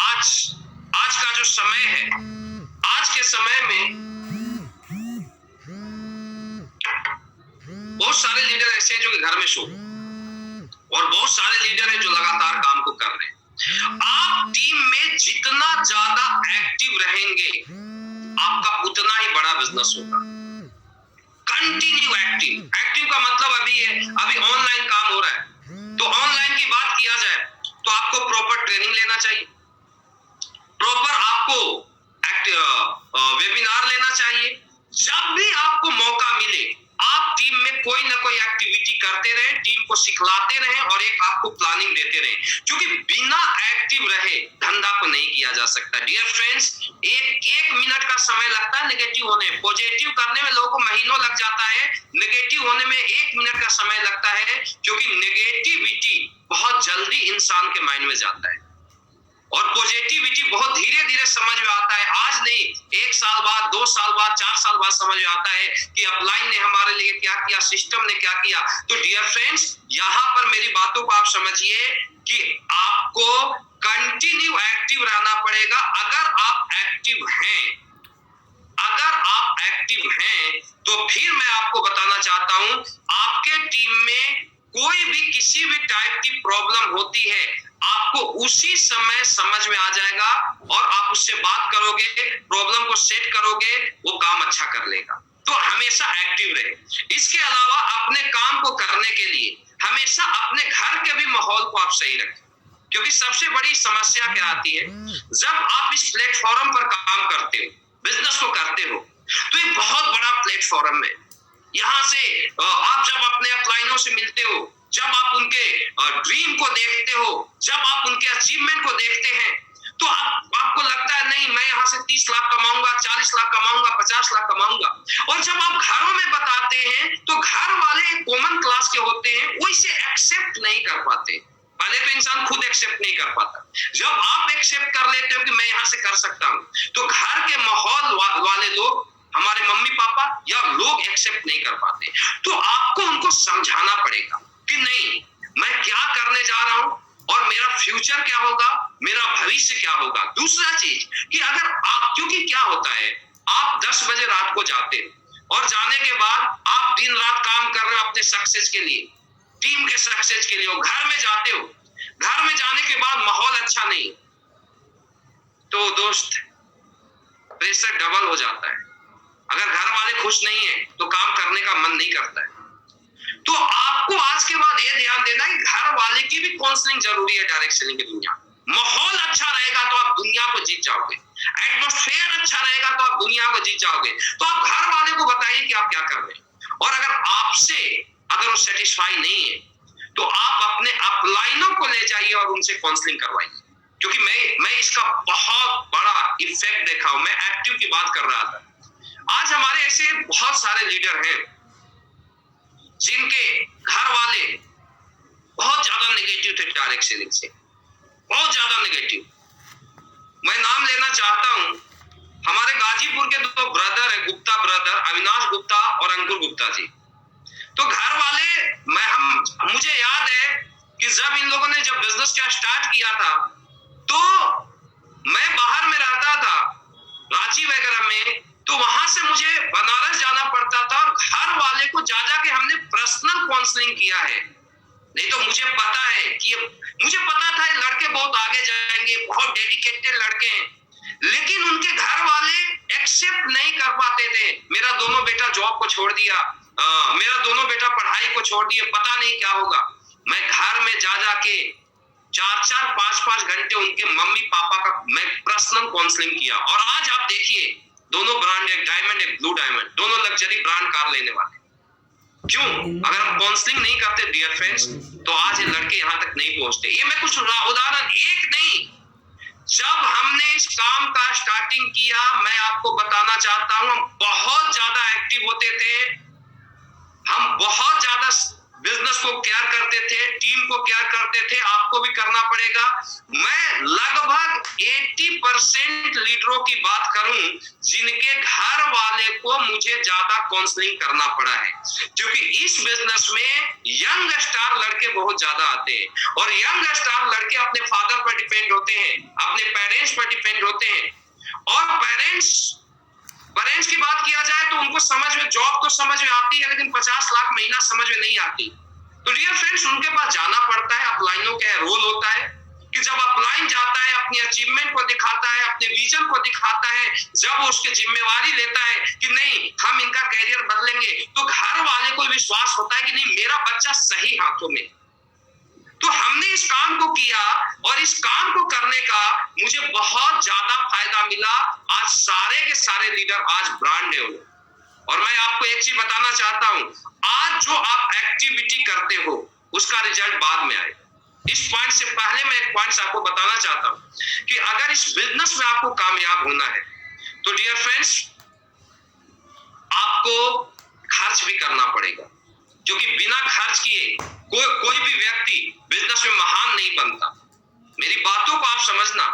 Speaker 1: आज का जो समय है, आज के समय में बहुत सारे लीडर ऐसे हैं जो कि घर में सो, और बहुत सारे लीडर हैं जो लगातार काम को कर रहे हैं। आप टीम में जितना ज्यादा एक्टिव रहेंगे, आपका उतना ही बड़ा बिजनेस होगा। कंटिन्यू एक्टिव का मतलब अभी ऑनलाइन काम हो रहा है, तो ऑनलाइन की बात किया जाए तो आपको प्रॉपर ट्रेनिंग लेना चाहिए, प्रॉपर आपको वेबिनार लेना चाहिए। जब भी आपको मौका मिले, आप टीम में कोई ना कोई एक्टिविटी करते रहे, टीम को सिखलाते रहे और एक आपको प्लानिंग देते रहे, क्योंकि बिना एक्टिव रहे धंधा को नहीं किया जा सकता। डियर फ्रेंड्स, एक मिनट का समय लगता है नेगेटिव होने, पॉजिटिव करने में लोगों को महीनों लग जाता है, नेगेटिव होने में 1 मिनट का समय लगता है, क्योंकि नेगेटिविटी बहुत जल्दी इंसान के माइंड में जाता है और पॉजिटिविटी बहुत धीरे धीरे समझ में आता है। आज नहीं, 1 साल बाद, 2 साल बाद, 4 साल बाद समझ में आता है कि अपलाइन ने हमारे लिए क्या किया, सिस्टम ने क्या किया। तो डियर फ्रेंड्स, यहां पर मेरी बातों को आप समझिए कि आपको कंटिन्यू एक्टिव रहना पड़ेगा। अगर आप एक्टिव हैं, अगर आप एक्टिव हैं, तो फिर मैं आपको बताना चाहता हूं, आपके टीम में कोई भी किसी भी टाइप की प्रॉब्लम होती है, आपको उसी समय समझ में आ जाएगा और आप उससे बात करोगे, प्रॉब्लम को सेट करोगे, वो काम अच्छा कर लेगा। तो हमेशा एक्टिव रहे। इसके अलावा अपने काम को करने के लिए हमेशा अपने घर के भी माहौल को आप सही रखें, क्योंकि सबसे बड़ी समस्या क्या आती है, जब आप इस प्लेटफॉर्म पर काम करते हो, बिजनेस को करते हो, तो एक बहुत बड़ा प्लेटफॉर्म है। यहां से आप जब अपने अपलाइनों से मिलते हो, जब आप उनके ड्रीम को देखते हो, जब आप उनके अचीवमेंट को देखते हैं, तो आपको लगता है नहीं, मैं यहां से 30 लाख कमाऊंगा, 40 लाख कमाऊंगा, 50 लाख कमाऊंगा। और जब आप घरों में बताते हैं, तो घर वाले एक कॉमन क्लास के होते हैं, वो इसे एक्सेप्ट नहीं कर पाते। पहले तो इंसान खुद एक्सेप्ट नहीं कर पाता, जब आप एक्सेप्ट कर लेते हो कि मैं यहां से कर सकता हूं, तो घर के माहौल वाले लोग, हमारे मम्मी पापा या लोग एक्सेप्ट नहीं कर पाते। तो आपको उनको समझाना पड़ेगा कि नहीं, मैं क्या करने जा रहा हूं और मेरा फ्यूचर क्या होगा, मेरा भविष्य क्या होगा। दूसरा चीज कि अगर आप, क्योंकि क्या होता है, आप 10 बजे रात को जाते हो और जाने के बाद आप दिन रात काम कर रहे हो अपने सक्सेस के लिए, टीम के सक्सेस के लिए, और घर में जाते हो, घर में जाने के बाद माहौल अच्छा नहीं, तो दोस्त प्रेशर डबल हो जाता है। अगर घर वाले खुश नहीं है तो काम करने का मन नहीं करता है। तो आपको आज के बाद ये ध्यान देना कि घर वाले की भी काउंसलिंग जरूरी है डायरेक्ट सेलिंग की दुनिया। माहौल अच्छा रहेगा तो आप दुनिया को जीत जाओगे, एटमॉस्फेयर अच्छा रहेगा तो आप दुनिया को जीत जाओगे। तो आप घर वाले को बताइए कि आप क्या कर रहे हैं, और अगर वो सेटिस्फाई नहीं है, तो आप अपने अपलाइनों को ले जाइए और उनसे काउंसलिंग करवाइए। क्योंकि मैं इसका बहुत बड़ा इफेक्ट देखा हूं। मैं एक्टिव की बात कर रहा था। आज हमारे ऐसे बहुत सारे लीडर हैं जिनके घर वाले बहुत ज्यादा नेगेटिव थे डायरेक्ट सेलिंग से, बहुत ज्यादा नेगेटिव। मैं नाम लेना चाहता हूं, हमारे गाजीपुर के 2 ब्रदर है, गुप्ता ब्रदर, अविनाश गुप्ता और अंकुर गुप्ता जी। तो घर वाले, मुझे याद है कि जब इन लोगों ने जब बिजनेस क्या स्टार्ट किया था, तो मैं बाहर में रहता था, रांची वगैरह में, तो वहां से मुझे बनारस जाना पड़ता था, और घर वाले को जा के हमने पर्सनल काउंसलिंग किया है। नहीं तो मुझे पता है कि मुझे पता था ये लड़के बहुत आगे जाएंगे, बहुत डेडिकेटेड लड़के हैं, लेकिन उनके घर वाले एक्सेप्ट नहीं कर पाते थे। मेरा दोनों बेटा जॉब को छोड़ दिया, मेरा दोनों बेटा पढ़ाई को छोड़ दिए, पता नहीं क्या होगा। मैं घर में जा के 4-4, 5-5 घंटे उनके मम्मी पापा का मैं पर्सनल काउंसलिंग किया। और आज आप देखिए, दोनों ब्रांड, एक डायमंड एक ब्लू डायमंड, दोनों लग्जरी ब्रांड कार लेने वाले। क्यों? अगर हम काउंसलिंग नहीं करते डियर फ्रेंड्स, तो आज ये लड़के यहां तक नहीं पहुंचते। ये मैं कुछ उदाहरण, एक नहीं, जब हमने इस काम का स्टार्टिंग किया, मैं आपको बताना चाहता हूं, हम बहुत ज्यादा एक्टिव होते थे, हम बहुत ज्यादा बिजनेस को केयर करते थे, टीम को केयर करते थे। आपको भी करना पड़ेगा। मैं लगभग 80% लीडरों की बात करूं जिनके घर वाले को मुझे ज्यादा काउंसलिंग करना पड़ा है, क्योंकि इस बिजनेस में यंग स्टार लड़के बहुत ज्यादा आते हैं, और यंग स्टार लड़के अपने फादर पर डिपेंड होते हैं, अपने पेरेंट्स पर डिपेंड होते हैं। और पेरेंट्स की बात किया जाए तो उनको समझ में, जॉब तो समझ में आती है, लेकिन 50 लाख महीना समझ में नहीं आती। तो डियर फ्रेंड्स, उनके पास जाना पड़ता है। अपलाइनों का रोल होता है कि जब अपलाइन जाता है, अपनी अचीवमेंट को दिखाता है, अपने विजन को दिखाता है, जब वो उसकी जिम्मेवारी लेता है कि नहीं हम इनका कैरियर बदलेंगे, तो घर वाले को विश्वास होता है कि नहीं मेरा बच्चा सही हाथों में। तो हमने इस काम को किया, और इस काम को करने का मुझे बहुत ज्यादा फायदा मिला। आज सारे के सारे लीडर आज ब्रांड है। और मैं आपको एक चीज बताना चाहता हूं, आज जो आप एक्टिविटी करते हो उसका रिजल्ट बाद में आएगा। इस पॉइंट से पहले मैं एक पॉइंट आपको बताना चाहता हूं कि अगर इस बिजनेस में आपको कामयाब होना है, तो डियर फ्रेंड्स, आपको खर्च भी करना पड़ेगा, क्योंकि बिना खर्च किए कोई भी व्यक्ति बिजनेस में महान नहीं बनता। मेरी बातों को आप समझना,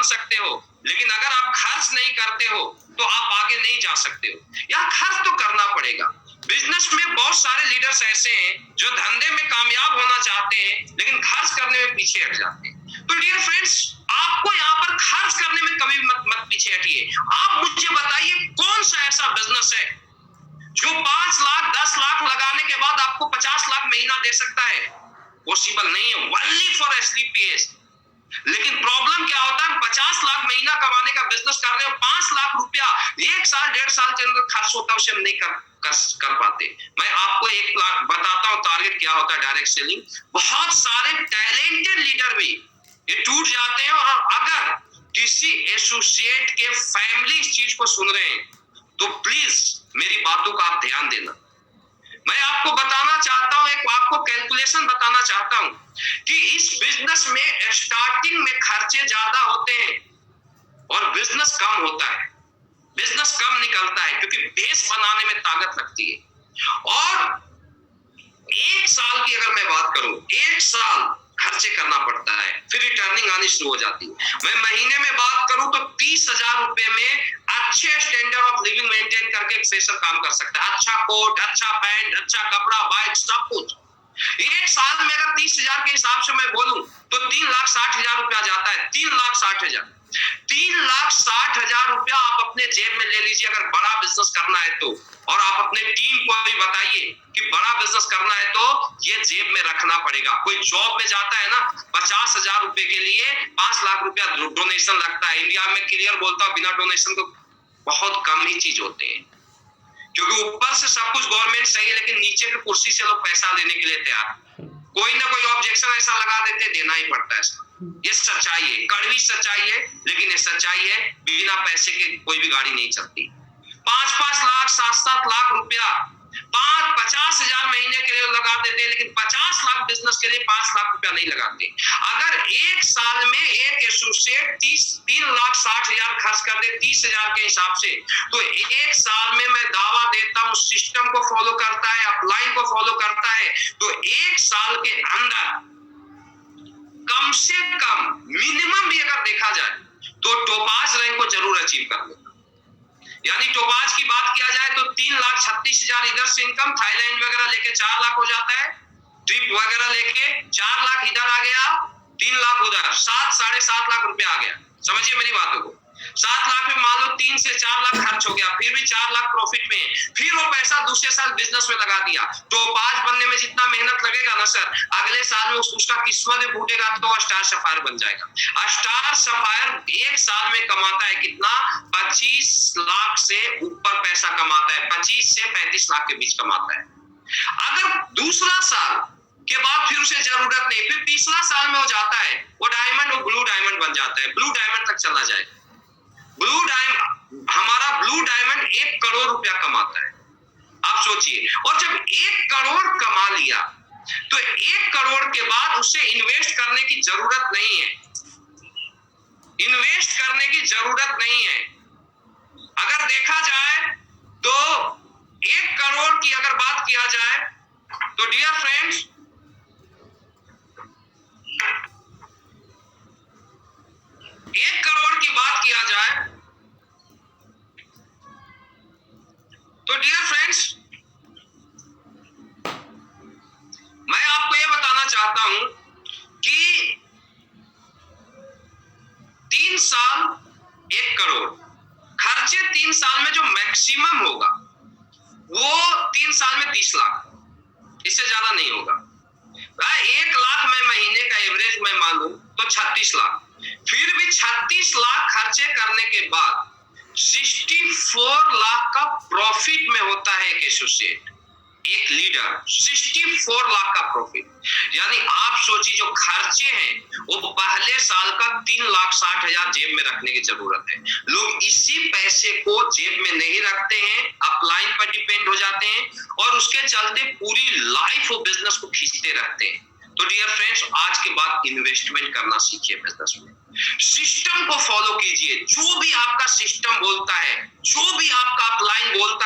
Speaker 1: बन सकते हो, लेकिन अगर आप खर्च नहीं करते हो तो आप आगे नहीं जा सकते हो। या खर्च तो करना पड़ेगा। बिजनेस में बहुत सारे लीडर्स ऐसे हैं जो धंधे में कामयाब होना चाहते हैं लेकिन खर्च करने में पीछे हट जाते हैं। तो डियर फ्रेंड्स, आपको यहाँ पर खर्च करने में कभी मत पीछे हटिए। आप मुझे बताइए कौन सा ऐसा बिजनेस है जो 5 लाख 10 लाख लगाने के बाद आपको 50 लाख महीना दे सकता है? पॉसिबल नहीं है, ओनली फॉर एसलीपीएस। लेकिन प्रॉब्लम क्या होता है, 50 लाख महीना कमाने का बिजनेस कर रहे हो, 5 लाख रुपया 1 साल 1.5 साल के अंदर खर्च होता है, उसे हम नहीं कर पाते। मैं आपको एक बताता हूं टारगेट क्या होता है डायरेक्ट सेलिंग। बहुत सारे टैलेंटेड लीडर भी ये टूट जाते हैं। और अगर किसी एसोसिएट के फैमिली इस चीज को सुन रहे हैं तो प्लीज मेरी बातों का आप ध्यान देना। मैं आपको बताना चाहता हूं, एक आपको कैलकुलेशन बताना चाहता हूं कि इस बिजनेस में स्टार्टिंग में खर्चे ज्यादा होते हैं और बिजनेस कम होता है। बिजनेस कम निकलता है क्योंकि बेस बनाने में ताकत लगती है। और 1 साल की अगर मैं बात करूं, 1 साल खर्चे करना पड़ता है, फिर रिटर्निंग आनी शुरू हो जाती है। मैं महीने में बात करूं तो 30,000 रुपए में अच्छे स्टैंडर्ड ऑफ लिविंग मेंटेन करके एक फ्रेशर काम कर सकता है। अच्छा कोट, अच्छा पैंट, अच्छा कपड़ा, बाइक, सब कुछ। 1 साल में अगर 30,000 के हिसाब से मैं बोलूं तो 3,60,000 रुपया जाता है। 3,60,000 रुपया आप अपने जेब में ले लीजिए अगर बड़ा बिजनेस करना है तो। और आप अपने टीम को भी बताइए कि बड़ा बिजनेस करना है तो ये जेब में रखना पड़ेगा। कोई जॉब में जाता है ना, 50,000 रुपए के लिए 5 लाख रुपया डोनेशन लगता है। इंडिया में क्लियर बोलता हूं, बिना डोनेशन तो बहुत कम ही चीज होते हैं, क्योंकि ऊपर से सब कुछ गवर्नमेंट सही है लेकिन नीचे की कुर्सी से लोग पैसा देने के लिए तैयार, कोई ना कोई ऑब्जेक्शन ऐसा लगा देते, देना ही पड़ता है। ये सच्चाई है, कड़वी सच्चाई है, लेकिन ये सच्चाई है। बिना पैसे के कोई भी गाड़ी नहीं चलती। 5-5 लाख 7-7 लाख रुपया 50,000 महीने के लिए लगा देते हैं, लेकिन 50 लाख बिजनेस के लिए 5 लाख रुपया नहीं लगाते। अगर 1 साल में एक एसोसिएट 3,60,000 खर्च कर दे 30,000 के हिसाब से, तो 1 साल में मैं दावा देता हूं सिस्टम को फॉलो करता है, अपलाइन को फॉलो करता है, तो 1 साल के अंदर कम से कम मिनिमम भी अगर देखा जाए तो टोपाज रैंक को जरूर अचीव कर लेगा। यानी टोपाज की बात किया जाए तो 3,36,000 इधर से इनकम, थाईलैंड वगैरह लेके 4 लाख हो जाता है, ट्रिप वगैरह लेके 4 लाख इधर आ गया, 3 लाख उधर, 7-7.5 लाख रुपया आ गया। समझिए मेरी बातों को। 7 लाख में मान लो 3 से 4 लाख खर्च हो गया, फिर भी 4 लाख प्रॉफिट में है। फिर वो पैसा दूसरे साल बिजनेस में लगा दिया। टोपाज बनने में जितना मेहनत लगेगा ना सर, अगले साल में उसका किस्मत फूटेगा तो स्टार सफायर बन जाएगा। स्टार सफायर 1 साल में कमाता है कितना? 25 लाख से ऊपर पैसा कमाता है, 25 से 35 लाख के बीच कमाता है। अगर दूसरा साल के बाद फिर उसे जरूरत नहीं, फिर तीसरा साल में हो जाता है वो डायमंड, वो ब्लू डायमंड बन जाता है, ब्लू डायमंड तक चला जाएगा। ब्लू डायमंड, हमारा ब्लू डायमंड 1 करोड़ रुपया कमाता है। आप सोचिए, और जब 1 करोड़ कमा लिया तो 1 करोड़ के बाद उसे इन्वेस्ट करने की जरूरत नहीं है। इन्वेस्ट करने की जरूरत नहीं है। अगर देखा जाए तो 1 करोड़ की अगर बात किया जाए तो डियर फ्रेंड्स, एक करोड़ की बात किया जाए तो डियर फ्रेंड्स, मैं आपको यह बताना चाहता हूं कि 3 साल 1 करोड़ खर्चे, 3 साल में जो मैक्सिमम होगा वो 3 साल में 30 लाख, इससे ज्यादा नहीं होगा। 1 लाख में महीने का एवरेज मैं मानूं तो 36 लाख, फिर भी 36 लाख खर्चे करने के बाद 64 लाख का प्रॉफिट में होता है एक एसोसिएट, एक लीडर। 64 लाख का प्रॉफिट, यानी आप सोचिए जो खर्चे हैं वो पहले साल का 3,60,000 जेब में रखने की जरूरत है। लोग इसी पैसे को जेब में नहीं रखते हैं, अपलाइन पर डिपेंड हो जाते हैं और उसके चलते पूरी लाइफ वो बिजनेस को खींचते रहते हैं। तो डियर फ्रेंड्स, आज के बाद इन्वेस्टमेंट करना सीखिए बिजनेस में। सिस्टम को फॉलो कीजिए, जो भी आपका सिस्टम बोलता है, जो भी आपका अपलाइन बोलता है